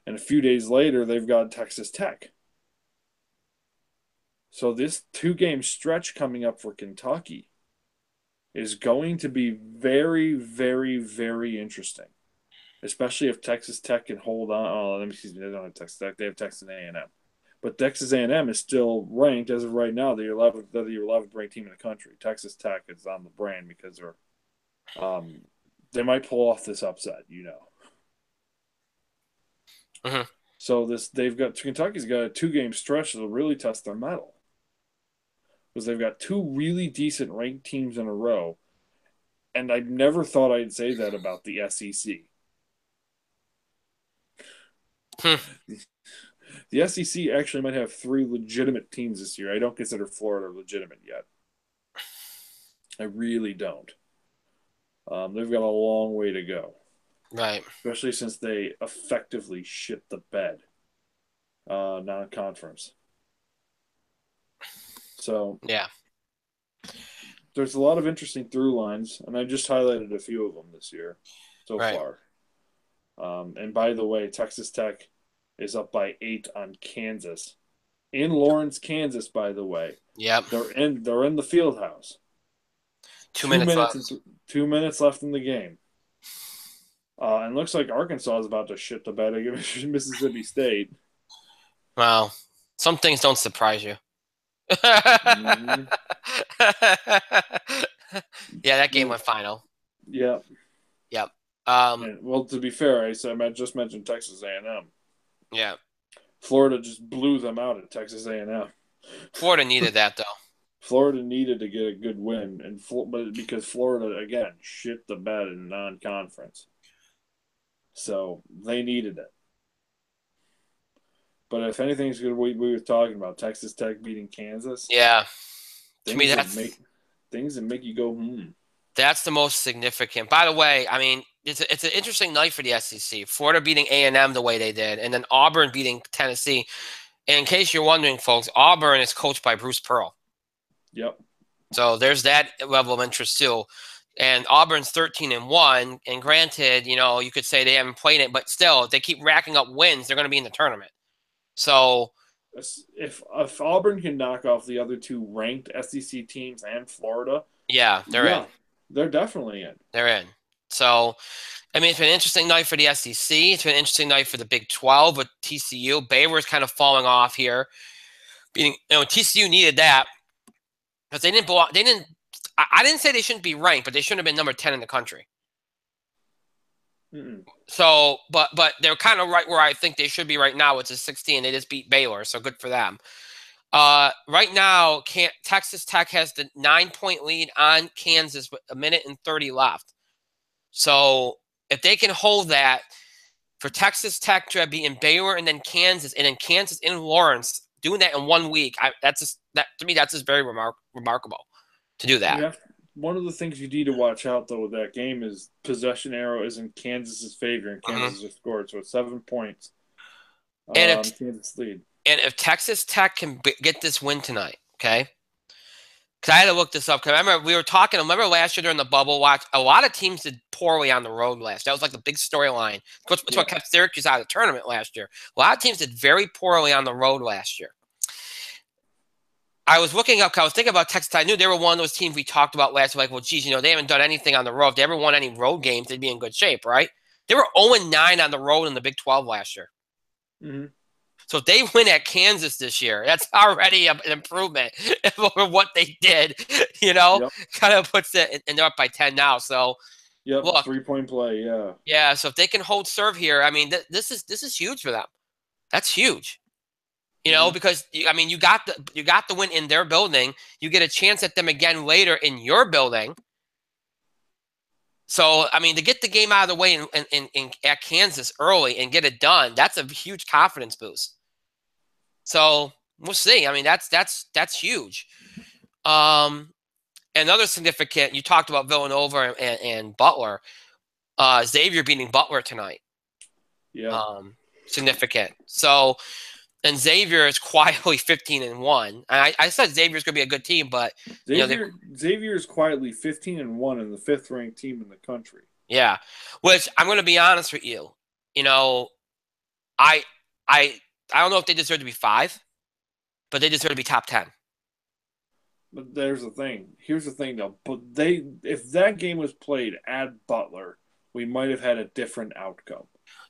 And a few days later, they've got Texas Tech. So this 2-game stretch coming up for Kentucky is going to be very, very, very interesting. Especially if Texas Tech can hold on. Excuse me, they don't have Texas Tech. They have Texas A&M. But Texas A&M is still ranked, as of right now, the 11th ranked team in the country. Texas Tech is on the brand because they might pull off this upset, Mm-hmm. So Kentucky's got a 2-game stretch that'll really test their mettle. Because they've got 2 really decent ranked teams in a row. And I never thought I'd say that about the SEC. The SEC actually might have 3 legitimate teams this year. I don't consider Florida legitimate yet. I really don't. They've got a long way to go. Right. Especially since they effectively shit the bed non-conference. So yeah. there's a lot of interesting through lines, and I just highlighted a few of them this year so Right. far. And by the way, Texas Tech is up by 8 on Kansas in Lawrence, Kansas. By the way, Yep. they're in the field house. 2 minutes left. 2 minutes left in the game. And looks like Arkansas is about to shit the bed against Mississippi State. Well, some things don't surprise you. Mm-hmm. Yeah, that game went final. Yeah. Yep. And, well, to be fair, I just mentioned Texas A&M. Yeah. Florida just blew them out at Texas A&M. Florida needed that though. Florida needed to get a good win, but because Florida again shit the bed in non-conference, so they needed it. But if anything's good, we were talking about Texas Tech beating Kansas. Yeah. To me, things that make you go That's the most significant. By the way, I mean it's an interesting night for the SEC. Florida beating A&M the way they did, and then Auburn beating Tennessee. And in case you're wondering, folks, Auburn is coached by Bruce Pearl. Yep. So there's that level of interest too. And Auburn's 13-1, and granted, you could say they haven't played it, but still, if they keep racking up wins, they're going to be in the tournament. So if Auburn can knock off the other two ranked SEC teams and Florida, they're in. They're definitely in. They're in. So, I mean, it's been an interesting night for the SEC. It's been an interesting night for the Big 12 with TCU. Baylor's kind of falling off here. TCU needed that because they didn't belong. I didn't say they shouldn't be ranked, but they shouldn't have been number 10 in the country. Mm-mm. So, but they're kind of right where I think they should be right now, which is 16. They just beat Baylor, so good for them. Right now, Texas Tech has the 9-point lead on Kansas with 1:30 left. So if they can hold that, for Texas Tech to be in Baylor and then Kansas in Lawrence, doing that in 1 week, to me that's just very remarkable to do that. One of the things you need to watch out though with that game is possession arrow is in Kansas's favor, and Kansas has scored, so it's 7 points. And Kansas lead. And if Texas Tech can get this win tonight, okay? Because I had to look this up. Because I remember we were talking. Remember last year during the bubble watch, a lot of teams did poorly on the road last. That was like the big storyline. That's what kept Syracuse out of the tournament last year. A lot of teams did very poorly on the road last year. I was looking up. I was thinking about Texas Tech. I knew they were one of those teams we talked about last year. Like, well, geez, they haven't done anything on the road. If they ever won any road games, they'd be in good shape, right? They were 0-9 on the road in the Big 12 last year. Mm-hmm. So if they win at Kansas this year, that's already an improvement over what they did, kind of puts it, and they're up by 10 now. So, look, 3-point play, yeah. Yeah, so if they can hold serve here, I mean, this is huge for them. That's huge. Because you got the win in their building. You get a chance at them again later in your building. So, I mean, to get the game out of the way at Kansas early and get it done, that's a huge confidence boost. So we'll see. I mean, that's huge. Another significant, you talked about Villanova and Butler. Xavier beating Butler tonight. Yeah. Significant. So, and Xavier is quietly 15-1. I said Xavier's going to be a good team, but Xavier is quietly 15-1 and the 5th ranked team in the country. Yeah, which I'm going to be honest with you. I don't know if they deserve to be 5, but they deserve to be top 10. But there's the thing. Here's the thing, though. But if that game was played at Butler, we might have had a different outcome.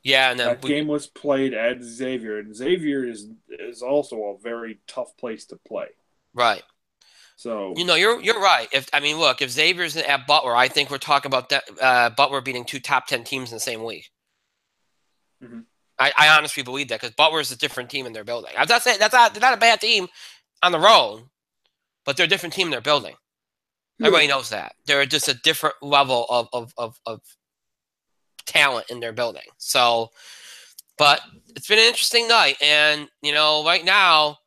Yeah, and then that game was played at Xavier, and Xavier is also a very tough place to play. Right. So you're right. If Xavier's at Butler, I think we're talking about that Butler beating 2 top 10 teams in the same week. Mm-hmm. I honestly believe that because Butler is a different team in their building. I'm not saying they're not a bad team on the road, but they're a different team in their building. Everybody knows that. They're just a different level of talent in their building. So, but it's been an interesting night. And, right now,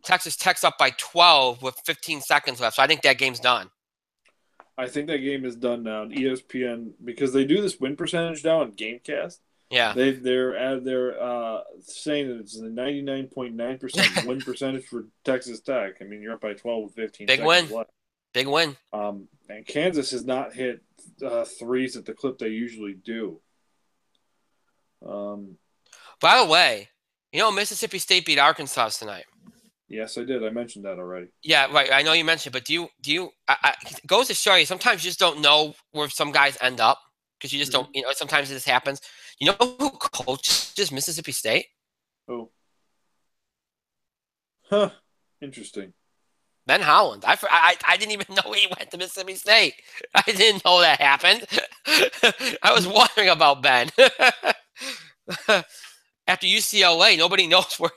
Texas Tech's up by 12 with 15 seconds left. So I think that game's done. I think that game is done now on ESPN because they do this win percentage now on Gamecast. Yeah, they're saying that it's a 99.9% win percentage for Texas Tech. I mean, you're up by 12 with 15 big seconds win. left. Big win. And Kansas has not hit threes at the clip they usually do. By the way, Mississippi State beat Arkansas tonight. Yes, I did. I mentioned that already. Yeah, right. I know you mentioned, but it goes to show you sometimes you just don't know where some guys end up because you just don't, sometimes this happens. You know who coaches Mississippi State? Oh. Huh. Interesting. Ben Howland. I didn't even know he went to Mississippi State. I didn't know that happened. I was wondering about Ben. After UCLA, nobody knows where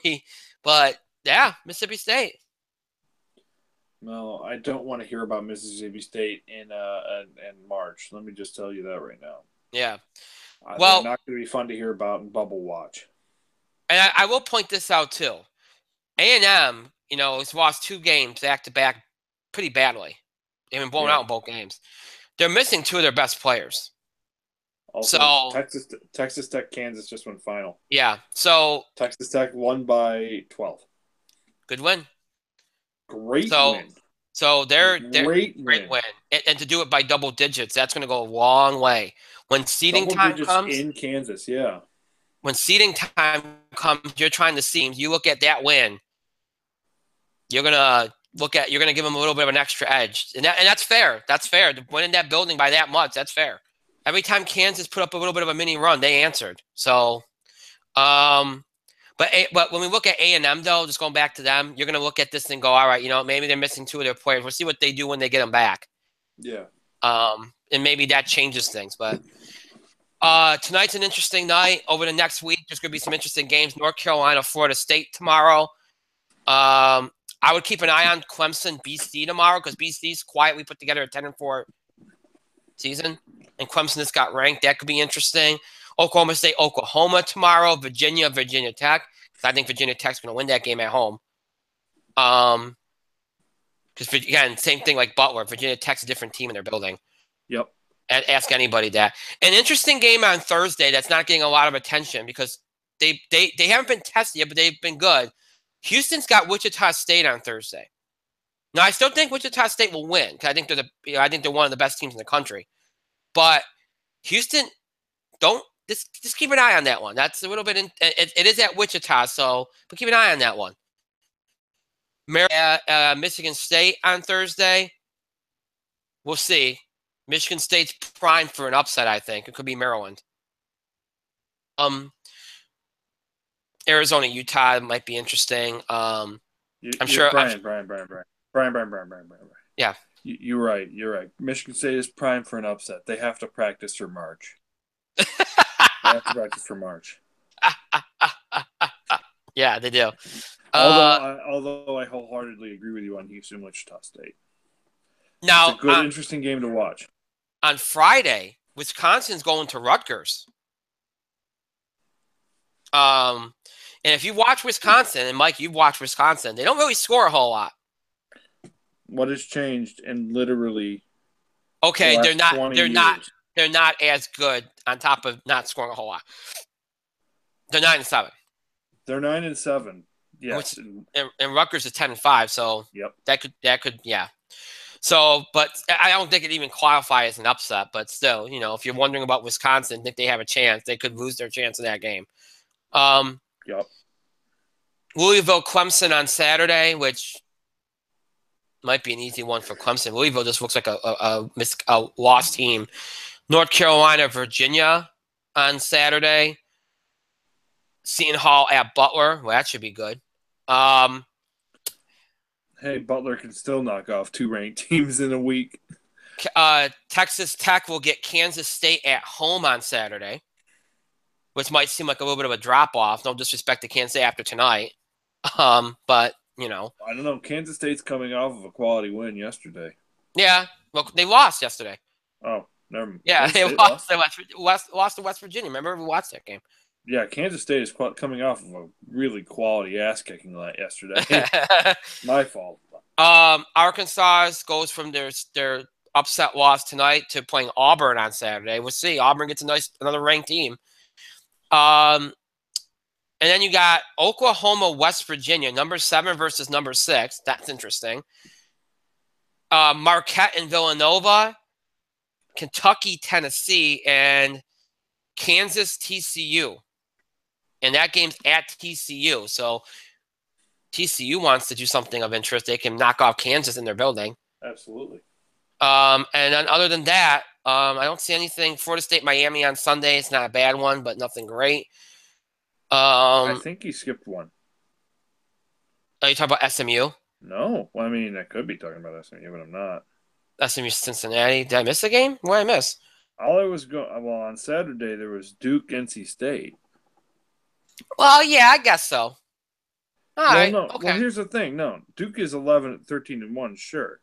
but yeah, Mississippi State. No, I don't want to hear about Mississippi State in March. Let me just tell you that right now. Yeah. Well, they're not going to be fun to hear about in Bubble Watch. And I will point this out too. A&M, has lost 2 games back to back pretty badly. They've been blown out in both games. They're missing 2 of their best players. Also, Texas Tech, Kansas just went final. Yeah. So Texas Tech won by 12. Good win. Great win. So they're great win. And to do it by double digits, that's going to go a long way. When seeding time comes in Kansas, yeah. When seeding time comes, you're trying to seed. You look at that win. You're gonna give them a little bit of an extra edge, and that's fair. That's fair. Winning that building by that much, that's fair. Every time Kansas put up a little bit of a mini run, they answered. So, but when we look at A&M though, just going back to them, you're gonna look at this and go, all right, maybe they're missing 2 of their players. We'll see what they do when they get them back. Yeah. And maybe that changes things, but. Tonight's an interesting night. Over the next week, there's going to be some interesting games. North Carolina, Florida State tomorrow. I would keep an eye on Clemson, BC tomorrow because BC's quietly put together a 10-4 season, and Clemson has got ranked. That could be interesting. Oklahoma State, Oklahoma tomorrow. Virginia, Virginia Tech. I think Virginia Tech's going to win that game at home. Because again, same thing like Butler. Virginia Tech's a different team in their building. Yep. Ask anybody that. An interesting game on Thursday that's not getting a lot of attention because they haven't been tested yet, but they've been good. Houston's got Wichita State on Thursday. Now, I still think Wichita State will win because I think they're one of the best teams in the country. But Houston, just keep an eye on that one. That's a little bit. It is at Wichita, but keep an eye on that one. Michigan State on Thursday. We'll see. Michigan State's primed for an upset, I think. It could be Maryland. Arizona, Utah might be interesting. I'm sure. Brian. Yeah. You're right. Michigan State is primed for an upset. They have to practice for March. Yeah, they do. Although I wholeheartedly agree with you on Houston, Wichita State. Now, it's a good, interesting game to watch. On Friday, Wisconsin's going to Rutgers. And if you watch Wisconsin, and Mike, you've watched Wisconsin, they don't really score a whole lot. What has changed in literally? Okay, they're not as good on top of not scoring a whole lot. They're 9-7. They're 9-7. Yes, and Rutgers is 10-5. So yep, that could yeah. So, but I don't think it even qualify as an upset. But still, if you're wondering about Wisconsin, think they have a chance, they could lose their chance in that game. Yep. Louisville, Clemson on Saturday, which might be an easy one for Clemson. Louisville just looks like a lost team. North Carolina, Virginia on Saturday. Seton Hall at Butler. Well, that should be good. Hey, Butler can still knock off 2 ranked teams in a week. Texas Tech will get Kansas State at home on Saturday, which might seem like a little bit of a drop-off. No disrespect to Kansas State after tonight. But, I don't know. Kansas State's coming off of a quality win yesterday. Yeah. Well, they lost yesterday. Oh, never mind. Yeah, they lost to West Virginia. Remember, we watched that game. Yeah, Kansas State is coming off of a really quality ass-kicking yesterday. My fault. Arkansas goes from their upset loss tonight to playing Auburn on Saturday. We'll see. Auburn gets another ranked team. And then you got Oklahoma, West Virginia, number 7 versus number 6. That's interesting. Marquette and Villanova, Kentucky, Tennessee, and Kansas, TCU. And that game's at TCU. So TCU wants to do something of interest. They can knock off Kansas in their building. Absolutely. And then other than that, I don't see anything. Florida State, Miami on Sunday. It's not a bad one, but nothing great. I think you skipped one. Are you talking about SMU? No. Well, I mean, I could be talking about SMU, but I'm not. SMU Cincinnati. Did I miss a game? What did I miss? All I was going, well, on Saturday, there was Duke, NC State. Well, yeah, I guess so. All right. No. Okay. Well, here's the thing. No, Duke is 13-1, sure.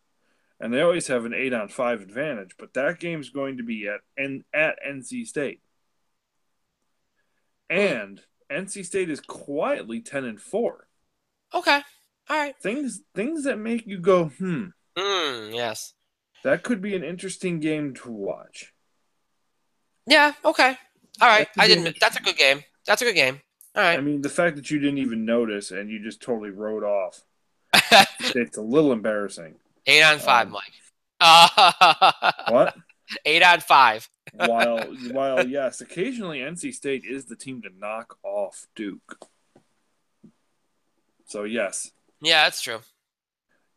And they always have an 8-on-5 advantage, but that game's going to be at NC State. And NC State is quietly 10-4. Okay. All right. Things that make you go, Yes. That could be an interesting game to watch. Yeah. Okay. All right. I didn't. That's a good game. That's a good game. All right. I mean, the fact that you didn't even notice and you just totally wrote off, it's a little embarrassing. 8-on-5, Mike. What? 8-on-5. While yes, occasionally NC State is the team to knock off Duke. So yes. Yeah, that's true.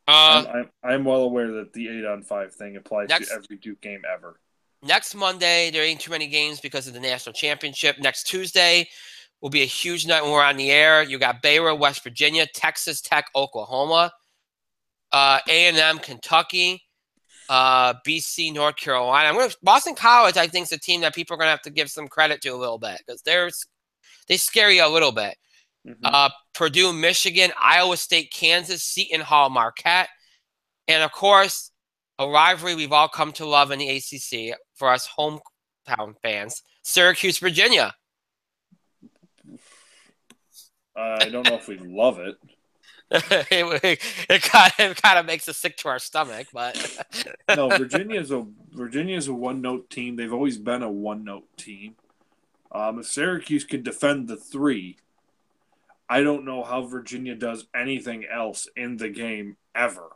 I'm well aware that the 8-on-5 thing applies to every Duke game ever. Next Monday, there ain't too many games because of the national championship. Next Tuesday will be a huge night when we're on the air. You got Baylor, West Virginia, Texas Tech, Oklahoma, A&M, Kentucky, BC, North Carolina. Boston College, I think, is a team that people are going to have to give some credit to a little bit because they scare you a little bit. Mm-hmm. Purdue, Michigan, Iowa State, Kansas, Seton Hall, Marquette, and of course, a rivalry we've all come to love in the ACC for us hometown fans, Syracuse, Virginia. I don't know if we love it. It kind of makes us sick to our stomach, but no, Virginia's a one-note team. They've always been a one-note team. If Syracuse can defend the 3, I don't know how Virginia does anything else in the game ever.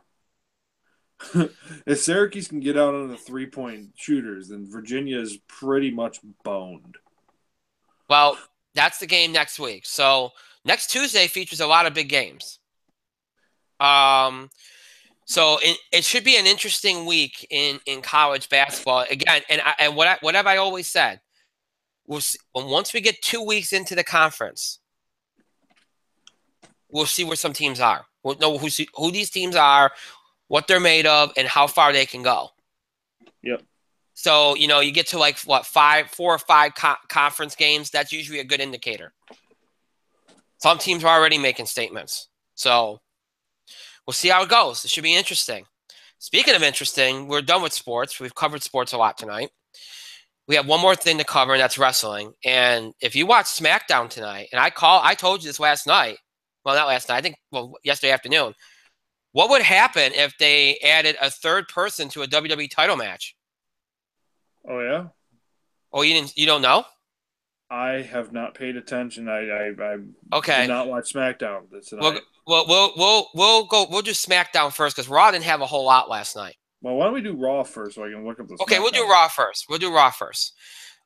If Syracuse can get out on the 3-point shooters, then Virginia is pretty much boned. Well, that's the game next week. So next Tuesday features a lot of big games. So it should be an interesting week in college basketball again. And what have I always said? We'll see, once we get 2 weeks into the conference, we'll see where some teams are. We'll know who these teams are, what they're made of, and how far they can go. Yep. So, you get to 4 or 5 conference games. That's usually a good indicator. Some teams are already making statements. So we'll see how it goes. It should be interesting. Speaking of interesting, we're done with sports. We've covered sports a lot tonight. We have one more thing to cover, and that's wrestling. And if you watch SmackDown tonight, and I told you this last night. Well, not last night. Yesterday afternoon. What would happen if they added a third person to a WWE title match? Oh yeah. Oh, you don't know? I have not paid attention. I okay. did not watch SmackDown tonight. We'll do SmackDown first because Raw didn't have a whole lot last night. Well, why don't we do Raw first so I can look up the SmackDown? Okay, we'll do Raw first.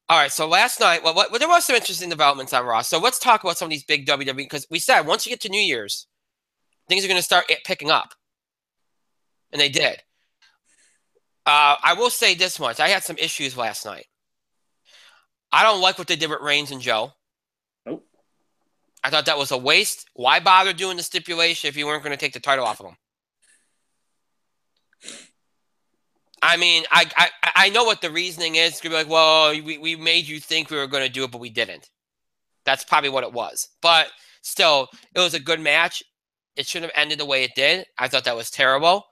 All right, so last night, there was some interesting developments on Raw. So let's talk about some of these big WWE because we said once you get to New Year's, things are going to start picking up. And they did. I will say this much. I had some issues last night. I don't like what they did with Reigns and Joe. Nope. I thought that was a waste. Why bother doing the stipulation if you weren't going to take the title off of them? I mean, I know what the reasoning is. It's going to be like, well, we made you think we were going to do it, but we didn't. That's probably what it was. But still, it was a good match. It shouldn't have ended the way it did. I thought that was terrible.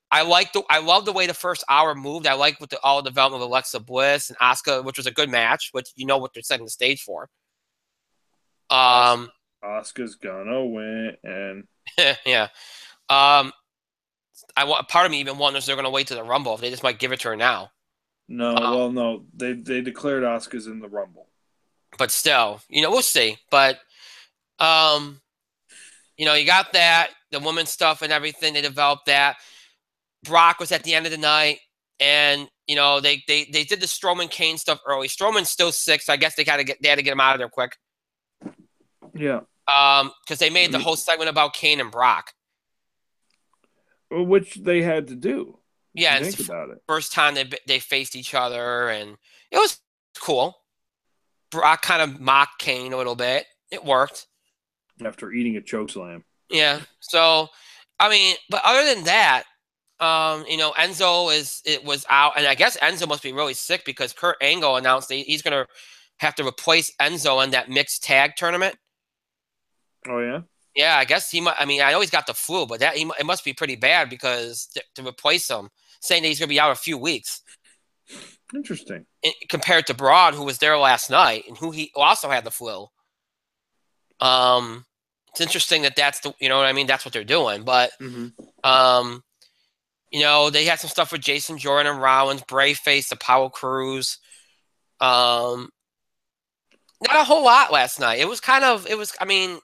I love the way the first hour moved. I like all the development of Alexa Bliss and Asuka, which was a good match, which you know what they're setting the stage for. Asuka's gonna win, and yeah. Part of me even wonders they're gonna wait to the Rumble if they just might give it to her now. No, no, they declared Asuka's in the Rumble, but still, we'll see. But you got that the women's stuff and everything. They developed that. Brock was at the end of the night, and they did the Strowman Kane stuff early. Strowman's still sick, so I guess they had to get him out of there quick. Yeah. Because they made the whole segment about Kane and Brock. Which they had to do. Yeah, think about it. First time they faced each other, and it was cool. Brock kind of mocked Kane a little bit. It worked. After eating a chokeslam. Yeah. So, I mean, but other than that, Enzo was out, and I guess Enzo must be really sick because Kurt Angle announced that he's going to have to replace Enzo in that mixed tag tournament. Oh yeah. Yeah, I guess he might. I mean, I know he's got the flu, but it must be pretty bad because to replace him, saying that he's going to be out a few weeks. Interesting. Compared to Braun, who was there last night and who he also had the flu. It's interesting that's the what I mean. That's what they're doing, but they had some stuff with Jason Jordan and Rollins, Bray faced Apollo Crews. Not a whole lot last night. I mean,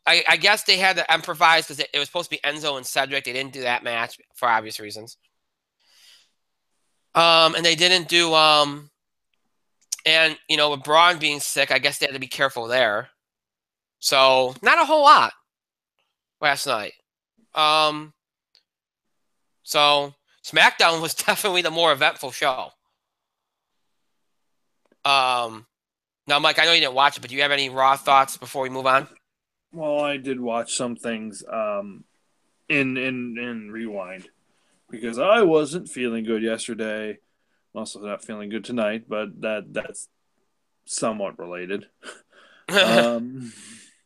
I guess they had to improvise because it was supposed to be Enzo and Cedric. They didn't do that match for obvious reasons. And they didn't do with Braun being sick, I guess they had to be careful there. So not a whole lot last night. So SmackDown was definitely the more eventful show. Now, Mike, I know you didn't watch it, but do you have any Raw thoughts before we move on? Well, I did watch some things in Rewind because I wasn't feeling good yesterday. I'm also not feeling good tonight, but that's somewhat related. So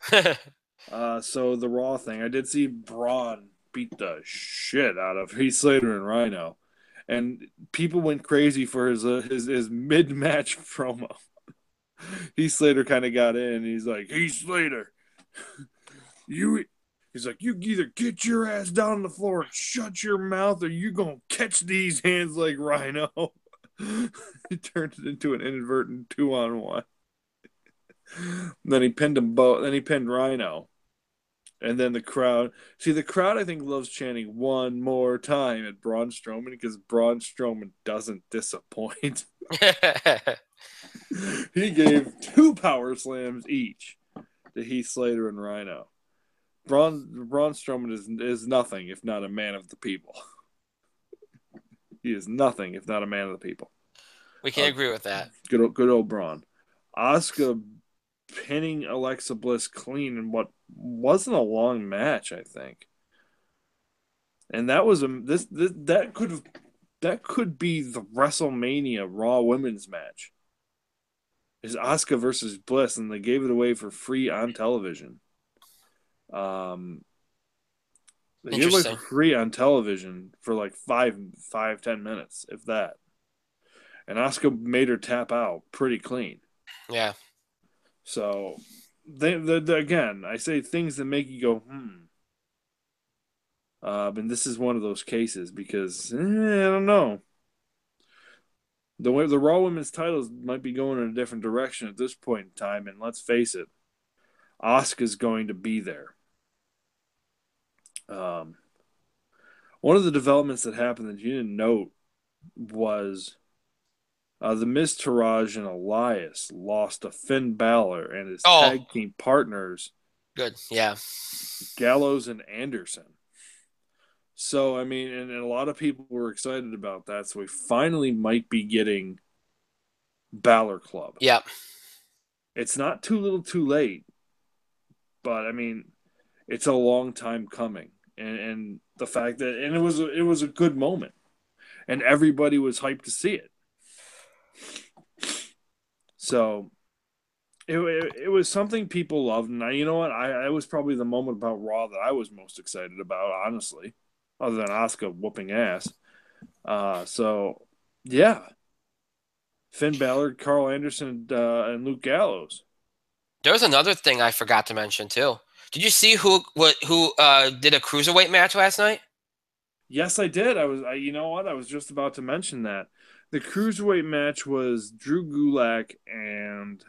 the Raw thing, I did see Braun beat the shit out of Heath Slater and Rhino, and people went crazy for his mid-match promo. Heath Slater kind of got in. He's like, Heath Slater, he's like, you either get your ass down on the floor and shut your mouth, or you gonna catch these hands like Rhino. He turned it into an inadvertent 2-on-1. Then he pinned them both. Then he pinned Rhino. And then the crowd. See, the crowd, I think, loves chanting one more time at Braun Strowman because Braun Strowman doesn't disappoint. He gave 2 power slams each to Heath Slater and Rhino. Braun Strowman is nothing if not a man of the people. He is nothing if not a man of the people. We can agree with that. Good old Braun. Asuka pinning Alexa Bliss clean in what wasn't a long match, I think. And that was that could be the WrestleMania Raw Women's match. Is Asuka versus Bliss, and they gave it away for free on television. They gave it away for free on television for like 5-10 minutes, if that. And Asuka made her tap out pretty clean. Yeah. So, again, I say things that make you go, and this is one of those cases because, I don't know. The Raw Women's titles might be going in a different direction at this point in time, and let's face it, Asuka's going to be there. One of the developments that happened that you didn't note was the Miz, Taraj, and Elias lost to Finn Balor and his tag team partners. Good, yeah. Gallows and Anderson. So, I mean, and a lot of people were excited about that. So we finally might be getting Balor Club. Yeah. It's not too little too late. But, I mean, it's a long time coming. And the fact that, and it was a good moment. And everybody was hyped to see it. So it was something people loved. And you know what? I was probably the moment about Raw that I was most excited about, honestly. Other than Asuka whooping ass. So, yeah. Finn Balor, Carl Anderson, and Luke Gallows. There was another thing I forgot to mention, too. Did you see who did a cruiserweight match last night? Yes, I did. You know what? I was just about to mention that. The cruiserweight match was Drew Gulak and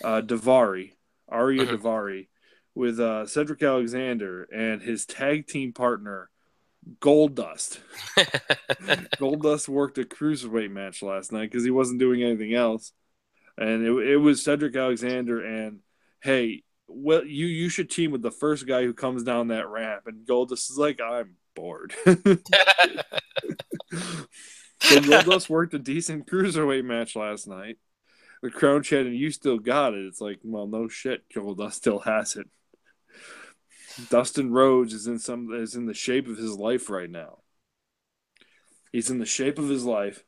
Daivari, Arya Daivari, with Cedric Alexander and his tag team partner Goldust. Goldust worked a cruiserweight match last night because he wasn't doing anything else, and it was Cedric Alexander and hey, well, you should team with the first guy who comes down that ramp, and Goldust is like, I'm bored. So Goldust worked a decent cruiserweight match last night. The crowd chanted, "You still got it." It's like, well, no shit, Goldust still has it. Dustin Rhodes is in the shape of his life right now. He's in the shape of his life.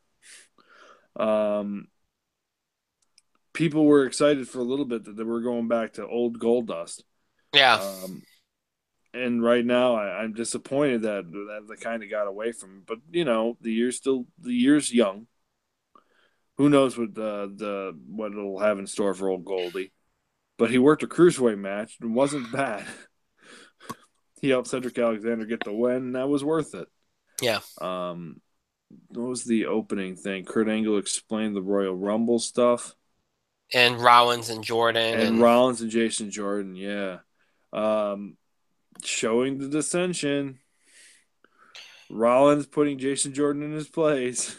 People were excited for a little bit that they were going back to old Goldust. Yeah. And right now, I'm disappointed that they kind of got away from him. But the year's young. Who knows what what it'll have in store for old Goldie? But he worked a cruiserweight match and wasn't bad. He helped Cedric Alexander get the win, and that was worth it. Yeah. What was the opening thing? Kurt Angle explained the Royal Rumble stuff. And Rollins and Jordan. And Rollins and Jason Jordan, yeah. Showing the dissension. Rollins putting Jason Jordan in his place.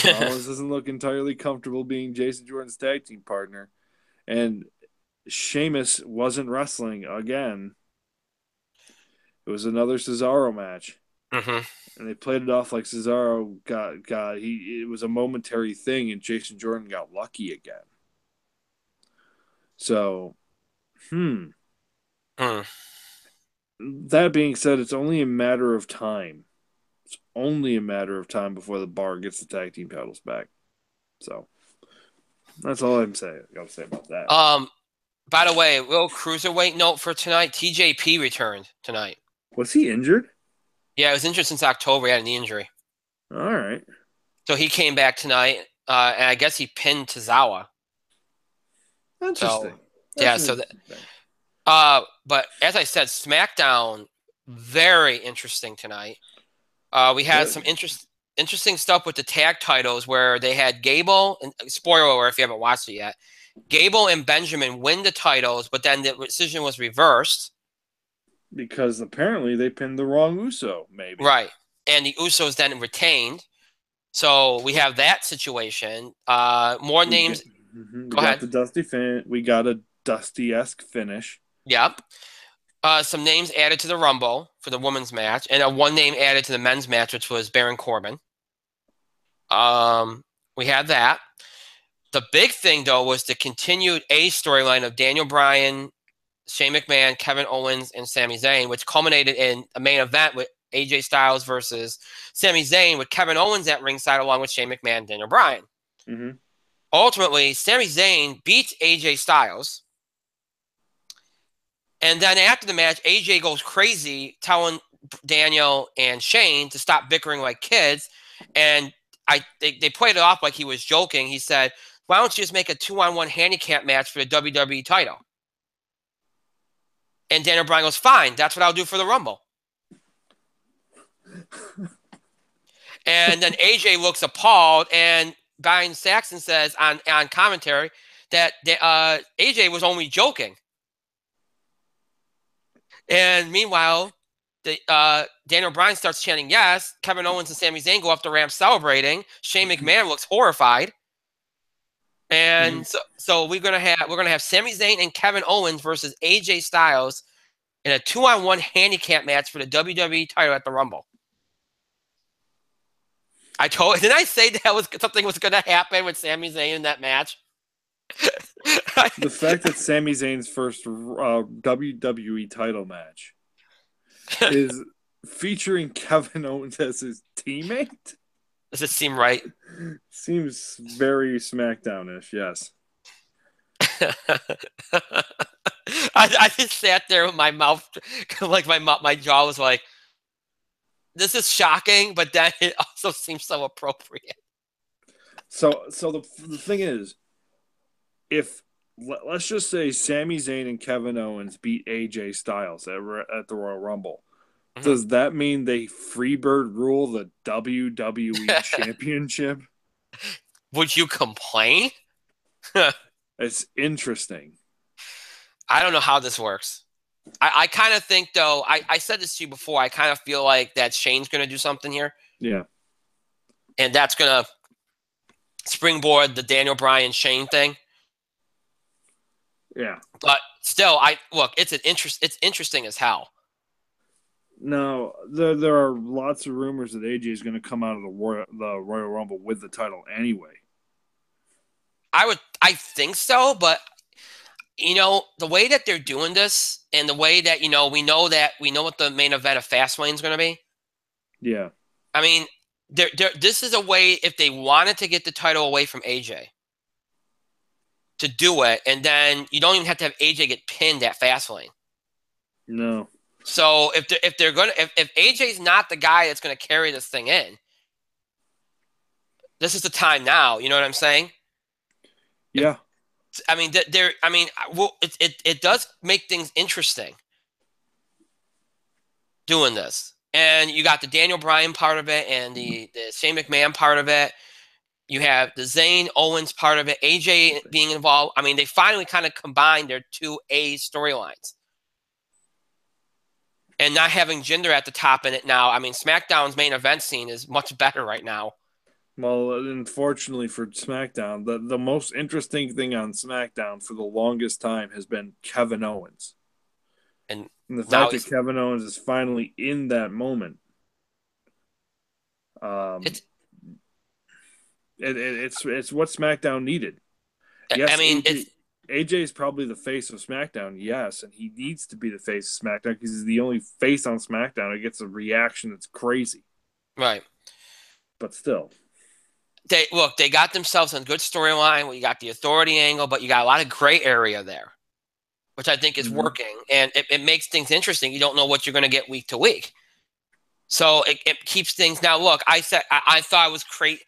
Rollins doesn't look entirely comfortable being Jason Jordan's tag team partner. And Sheamus wasn't wrestling again. It was another Cesaro match. Mm-hmm. And they played it off like Cesaro it was a momentary thing and Jason Jordan got lucky again. So, That being said, it's only a matter of time. It's only a matter of time before the Bar gets the tag team titles back. So, that's all I'm saying. I gotta say about that. By the way, little cruiserweight note for tonight: TJP returned tonight. Was he injured? Yeah, he was injured since October. He had a knee injury. All right. So he came back tonight, and I guess he pinned Tozawa. Interesting. But as I said, SmackDown, very interesting tonight. We had some interesting stuff with the tag titles where they had Gable, and spoiler alert if you haven't watched it yet, Gable and Benjamin win the titles, but then the decision was reversed. Because apparently they pinned the wrong Uso, maybe. Right. And the Usos then retained. So we have that situation. More names. Go ahead. We got a Dusty-esque finish. Yep. Some names added to the Rumble for the women's match, and one name added to the men's match, which was Baron Corbin. We had that. The big thing, though, was the continued A storyline of Daniel Bryan, Shane McMahon, Kevin Owens, and Sami Zayn, which culminated in a main event with AJ Styles versus Sami Zayn, with Kevin Owens at ringside along with Shane McMahon and Daniel Bryan. Mm-hmm. Ultimately, Sami Zayn beats AJ Styles. And then after the match, AJ goes crazy telling Daniel and Shane to stop bickering like kids. And they played it off like he was joking. He said, why don't you just make a 2-on-1 handicap match for the WWE title? And Daniel Bryan goes, fine, that's what I'll do for the Rumble. And then AJ looks appalled, and Brian Saxon says on commentary that AJ was only joking. And meanwhile, Daniel Bryan starts chanting yes. Kevin Owens and Sami Zayn go up the ramp celebrating. Shane McMahon looks horrified. And so we're gonna have Sami Zayn and Kevin Owens versus AJ Styles in a 2-on-1 handicap match for the WWE title at the Rumble. Didn't I say that something was gonna happen with Sami Zayn in that match? The fact that Sami Zayn's first WWE title match is featuring Kevin Owens as his teammate. Does it seem right? Seems very SmackDown-ish, yes. I just sat there with my mouth, like my jaw was like, this is shocking, but then it also seems so appropriate. So the thing is, if let's just say Sami Zayn and Kevin Owens beat AJ Styles at the Royal Rumble, does that mean they freebird rule the WWE Championship? Would you complain? It's interesting. I don't know how this works. I kind of think, though, I said this to you before, I kind of feel like that Shane's going to do something here. Yeah. And that's going to springboard the Daniel Bryan Shane thing. Yeah. But still, look, it's interesting as hell. Now, there are lots of rumors that AJ is going to come out of the Royal Rumble with the title anyway. I think so, but the way that they're doing this and the way that, we know what the main event of Fastlane is going to be. Yeah. I mean, this is a way, if they wanted to get the title away from AJ, to do it, and then you don't even have to have AJ get pinned at Fastlane. No. So if AJ's not the guy that's going to carry this thing in, this is the time now. You know what I'm saying? Yeah. It does make things interesting doing this. And you got the Daniel Bryan part of it and the Shane McMahon part of it. You have the Zayn Owens part of it, AJ being involved. I mean, they finally kind of combined their two A storylines. And not having Jinder at the top in it now. I mean, SmackDown's main event scene is much better right now. Well, unfortunately for SmackDown, the most interesting thing on SmackDown for the longest time has been Kevin Owens. And the fact that Kevin Owens is finally in that moment. It's what SmackDown needed. Yes, I mean, AJ is probably the face of SmackDown, yes, and he needs to be the face of SmackDown because he's the only face on SmackDown that gets a reaction that's crazy. Right. But still. They got themselves a good storyline. You got the authority angle, but you got a lot of gray area there, which I think is working. And it makes things interesting. You don't know what you're going to get week to week. So it keeps things. Now, look, I thought it was great.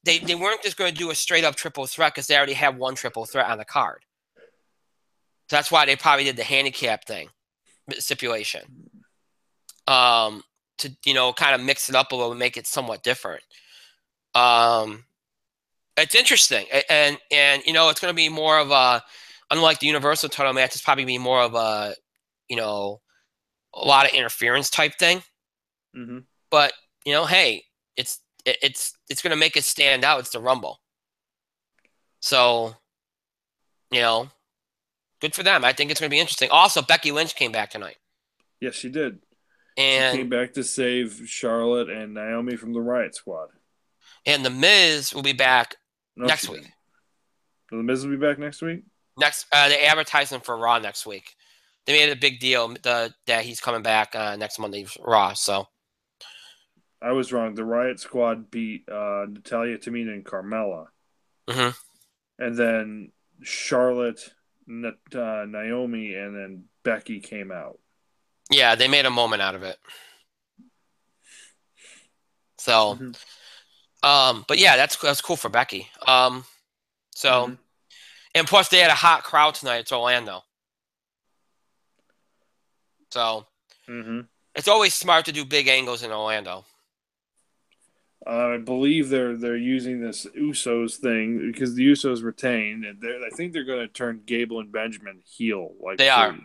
They weren't just going to do a straight up triple threat because they already have one triple threat on the card. So that's why they probably did the handicap thing, stipulation. To, kind of mix it up a little and make it somewhat different. It's interesting. And it's going to be more of a, unlike the Universal title match, it's probably be more of a, a lot of interference type thing. Mm-hmm. But, hey, it's going to make it stand out. It's the Rumble. So, good for them. I think it's going to be interesting. Also, Becky Lynch came back tonight. Yes, she did. And she came back to save Charlotte and Naomi from the Riot Squad. And The Miz will be back next week. The Miz will be back next week? They advertised him for Raw next week. They made a big deal that he's coming back next Monday's Raw. So I was wrong. The Riot Squad beat Natalya, Tamina, and Carmella. Mm-hmm. And then Charlotte, Naomi, and then Becky came out. Yeah, they made a moment out of it. So, but yeah, that's cool for Becky. And plus they had a hot crowd tonight. It's Orlando. So, it's always smart to do big angles in Orlando. I believe they're using this Usos thing because the Usos retained, and I think they're going to turn Gable and Benjamin heel. Like they are.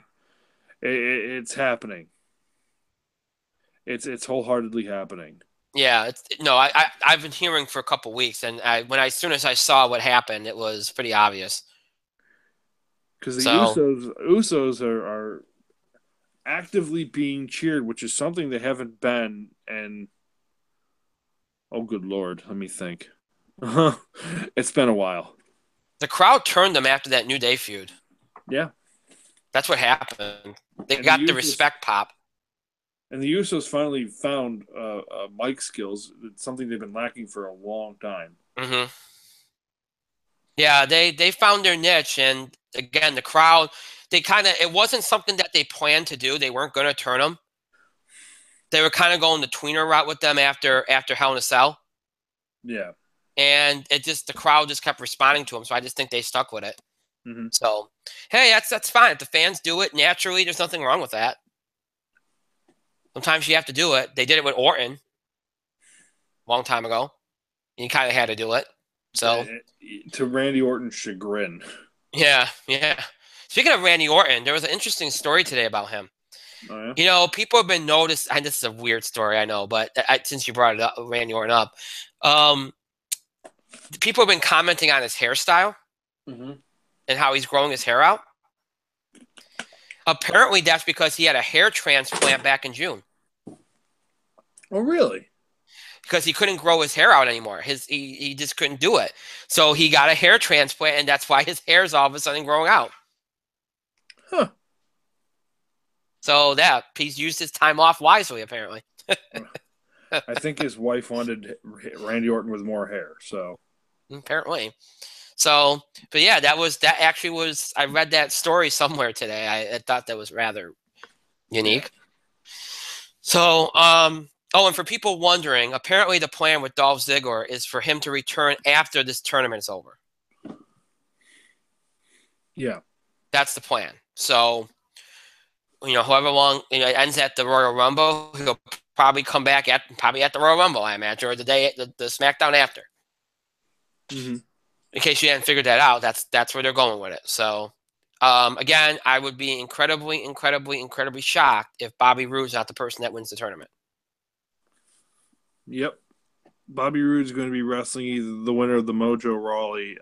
It's happening. It's wholeheartedly happening. Yeah, I've been hearing for a couple weeks, and as soon as I saw what happened, it was pretty obvious. Because the Usos are actively being cheered, which is something they haven't been, and oh, good Lord, let me think. It's been a while. The crowd turned them after that New Day feud. Yeah. That's what happened. They got the respect pop. And the Usos finally found mic skills. It's something they've been lacking for a long time. Mm-hmm. Yeah, they found their niche. And again, the crowd, it wasn't something that they planned to do. They weren't going to turn them. They were kind of going the tweener route with them after Hell in a Cell. Yeah. And the crowd just kept responding to them. So I just think they stuck with it. Mm-hmm. So, hey, that's fine. If the fans do it naturally, there's nothing wrong with that. Sometimes you have to do it. They did it with Orton a long time ago. You kind of had to do it. So to Randy Orton's chagrin. Yeah. Speaking of Randy Orton, there was an interesting story today about him. Oh, yeah? You know, people have been noticed, and this is a weird story, I know, but since you brought it up, Randy Orton up, people have been commenting on his hairstyle Mm-hmm. and how he's growing his hair out. Apparently, that's because he had a hair transplant back in June. Oh, really? Because he couldn't grow his hair out anymore. He just couldn't do it. So he got a hair transplant, and that's why his hair is all of a sudden growing out. Huh. So that he's used his time off wisely, apparently. I think his wife wanted Randy Orton with more hair, so. Apparently. So, but yeah, that actually was, I read that story somewhere today. I thought that was rather unique. Yeah. So, oh, and for people wondering, apparently the plan with Dolph Ziggler is for him to return after this tournament is over. Yeah. That's the plan. So, you know, however long it ends at the Royal Rumble, he'll probably come back at the Royal Rumble, I imagine, or the day the SmackDown after. Mm-hmm. In case you hadn't figured that out, that's where they're going with it. So, again, I would be incredibly shocked if Bobby Roode's not the person that wins the tournament. Yep. Bobby Roode's going to be wrestling either the winner of the Mojo Rawley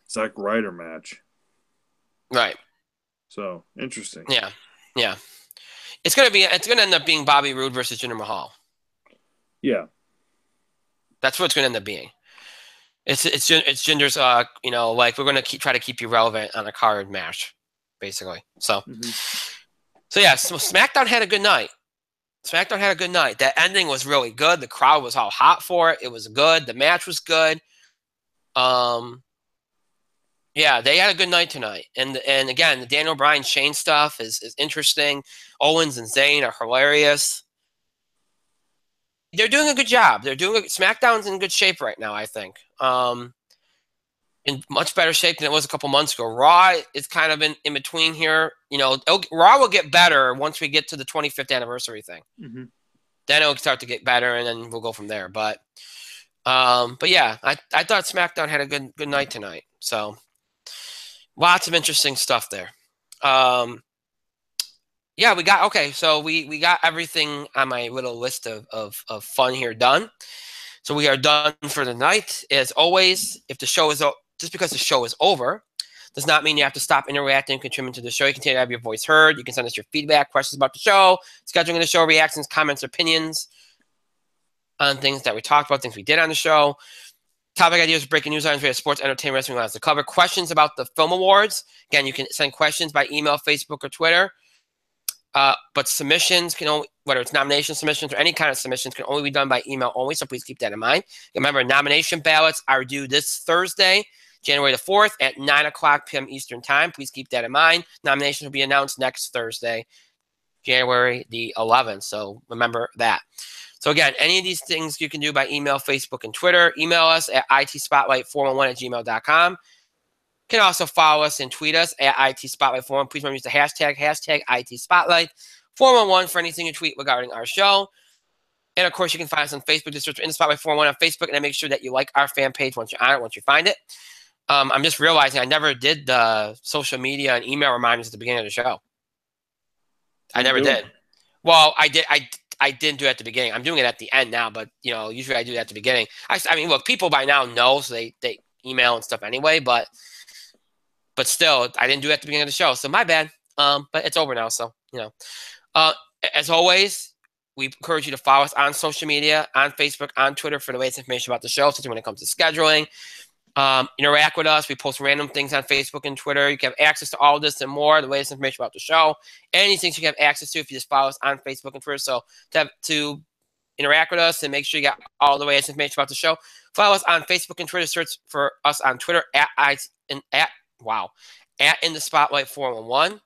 Zack Ryder match. Right. So, interesting. Yeah. Yeah. It's going to end up being Bobby Roode versus Jinder Mahal. Yeah. That's what it's going to end up being. It's Jinder's, you know, like, we're going to try to keep you relevant on a card match, basically. So, So yeah, so SmackDown had a good night. That ending was really good. The crowd was all hot for it. It was good. The match was good. Yeah, they had a good night tonight. And again, the Daniel Bryan Shane stuff is interesting. Owens and Zayn are hilarious. They're doing a good job. SmackDown's in good shape right now, I think. In much better shape than it was a couple months ago. Raw is kind of in between here. You know, Raw will get better once we get to the 25th anniversary thing. Mm-hmm. Then it'll start to get better, and then we'll go from there. But yeah, I thought SmackDown had a good night tonight. So lots of interesting stuff there. Yeah, we got So we got everything on my little list of fun here done. So we are done for the night. As always, if the show is just because the show is over does not mean you have to stop interacting and contributing to the show. You continue to have your voice heard. You can send us your feedback, questions about the show, scheduling the show, reactions, comments, opinions on things that we talked about, things we did on the show. Topic ideas, breaking news items, we have sports, entertainment, wrestling lines to cover. Questions about the film awards. Again, you can send questions by email, Facebook, or Twitter. But submissions whether it's nomination submissions or any kind of submissions, can only be done by email only. So please keep that in mind. Remember, nomination ballots are due this Thursday, January the 4th at 9:00 p.m. Eastern Time. Please keep that in mind. Nominations will be announced next Thursday, January the 11th. So remember that. So again, any of these things you can do by email, Facebook, and Twitter. Email us at itspotlight411@gmail.com. You can also follow us and tweet us at itspotlight411. Please remember to use the hashtag itspotlight411 for anything you tweet regarding our show. And of course, you can find us on Facebook. Just search In the Spotlight 411 on Facebook, and then make sure that you like our fan page once you're on it, once you find it. I'm just realizing I never did the social media and email reminders at the beginning of the show. I never did. Well, I did. I didn't do it at the beginning. I'm doing it at the end now, but usually I do it at the beginning. I mean, look, people by now know, so they email and stuff anyway. But still, I didn't do it at the beginning of the show, so my bad. But it's over now, so as always, we encourage you to follow us on social media, on Facebook, on Twitter for the latest information about the show, especially when it comes to scheduling. Interact with us. We post random things on Facebook and Twitter. You can have access to all this and more, the latest information about the show. Any things you can have access to if you just follow us on Facebook and Twitter. So to interact with us and make sure you got all the latest information about the show, follow us on Facebook and Twitter. Search for us on Twitter at In the Spotlight 411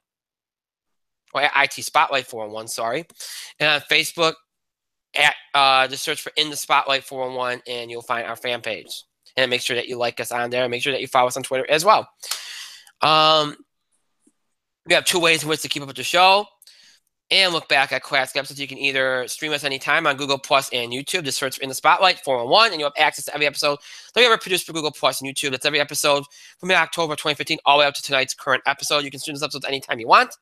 or at IT Spotlight 411. Sorry, and on Facebook just search for In the Spotlight 411 and you'll find our fan page. And make sure that you like us on there. And make sure that you follow us on Twitter as well. We have two ways in which to keep up with the show and look back at classic episodes. You can either stream us anytime on Google Plus and YouTube. Just search for In the Spotlight 411, and you'll have access to every episode that we ever produced for Google Plus and YouTube. That's every episode from October 2015 all the way up to tonight's current episode. You can stream this episode anytime you want.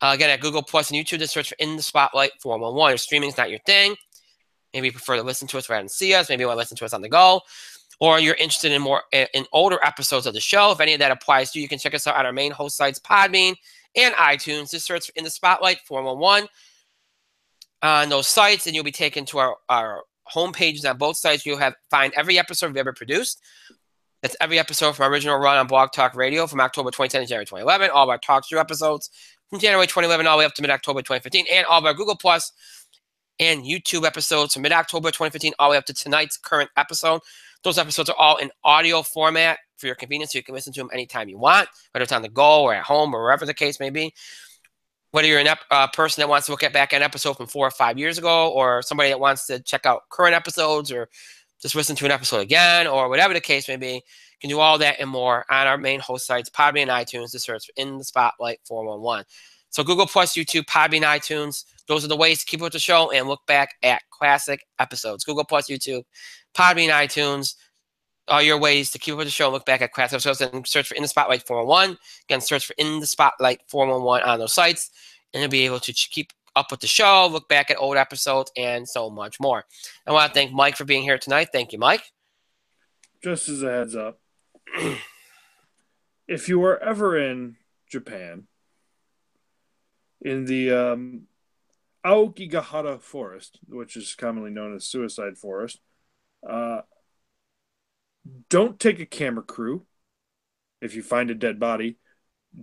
Again, at Google Plus and YouTube, just search for In the Spotlight 411. If streaming's not your thing, maybe you prefer to listen to us rather than see us. Maybe you want to listen to us on the go. Or you're interested in more in older episodes of the show. If any of that applies to you, you can check us out on our main host sites, Podbean and iTunes. Just search for In the Spotlight 411 on those sites, and you'll be taken to our home pages on both sites. You'll find every episode we've ever produced. That's every episode from our original run on Blog Talk Radio from October 2010 to January 2011. All of our Talk Show episodes from January 2011 all the way up to mid-October 2015. And all of our Google Plus and YouTube episodes from mid-October 2015 all the way up to tonight's current episode. Those episodes are all in audio format for your convenience, so you can listen to them anytime you want, whether it's on the go or at home or wherever the case may be. Whether you're a person that wants to look at back an episode from 4 or 5 years ago, or somebody that wants to check out current episodes or just listen to an episode again, or whatever the case may be, you can do all that and more on our main host sites, Podbean and iTunes, to search In the Spotlight 411. So Google Plus, YouTube, Podbean, iTunes, those are the ways to keep up with the show and look back at classic episodes. Google Plus, YouTube, Podbean, iTunes, all your ways to keep up with the show and look back at classic episodes, and search for In the Spotlight 411. Again, search for In the Spotlight 411 on those sites, and you'll be able to keep up with the show, look back at old episodes, and so much more. I want to thank Mike for being here tonight. Thank you, Mike. Just as a heads up, if you are ever in Japan, in the Aokigahara Forest, which is commonly known as Suicide Forest, don't take a camera crew. If you find a dead body,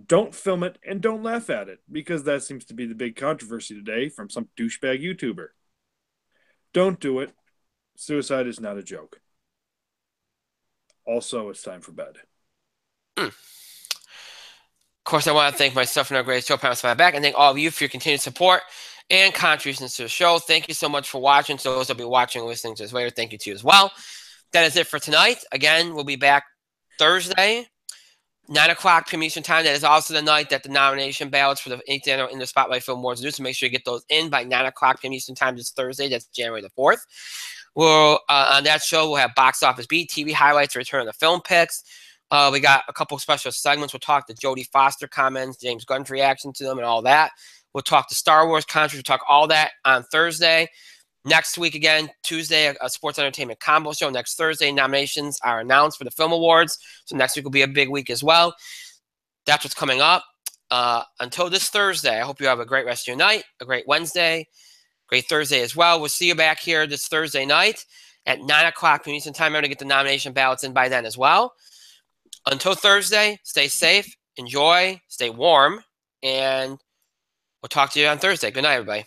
don't film it and don't laugh at it, because that seems to be the big controversy today from some douchebag YouTuber. Don't do it. Suicide is not a joke. Also, it's time for bed. Of course, I want to thank myself and our great show, Promise My Back, and thank all of you for your continued support and contributions to the show. Thank you so much for watching. So those will be watching and listening to this later, thank you to you as well. That is it for tonight. Again, we'll be back Thursday, 9 o'clock p.m. Eastern Time. That is also the night that the nomination ballots for the 8th annual In the Spotlight Film Awards are due. So make sure you get those in by 9 o'clock p.m. Eastern Time this Thursday. That's January the 4th. We'll on that show, we'll have Box Office Beat, TV highlights, return of the film picks. We got a couple special segments. We'll talk to Jodie Foster comments, James Gunn's reaction to them, and all that. We'll talk to Star Wars content. We'll talk all that on Thursday. Next week, again, Tuesday, a sports entertainment combo show. Next Thursday, nominations are announced for the Film Awards. So next week will be a big week as well. That's what's coming up. Until this Thursday, I hope you have a great rest of your night, a great Wednesday, great Thursday as well. We'll see you back here this Thursday night at 9 o'clock Eastern Time. Remember to get the nomination ballots in by then as well. Until Thursday, stay safe, enjoy, stay warm, and we'll talk to you on Thursday. Good night, everybody.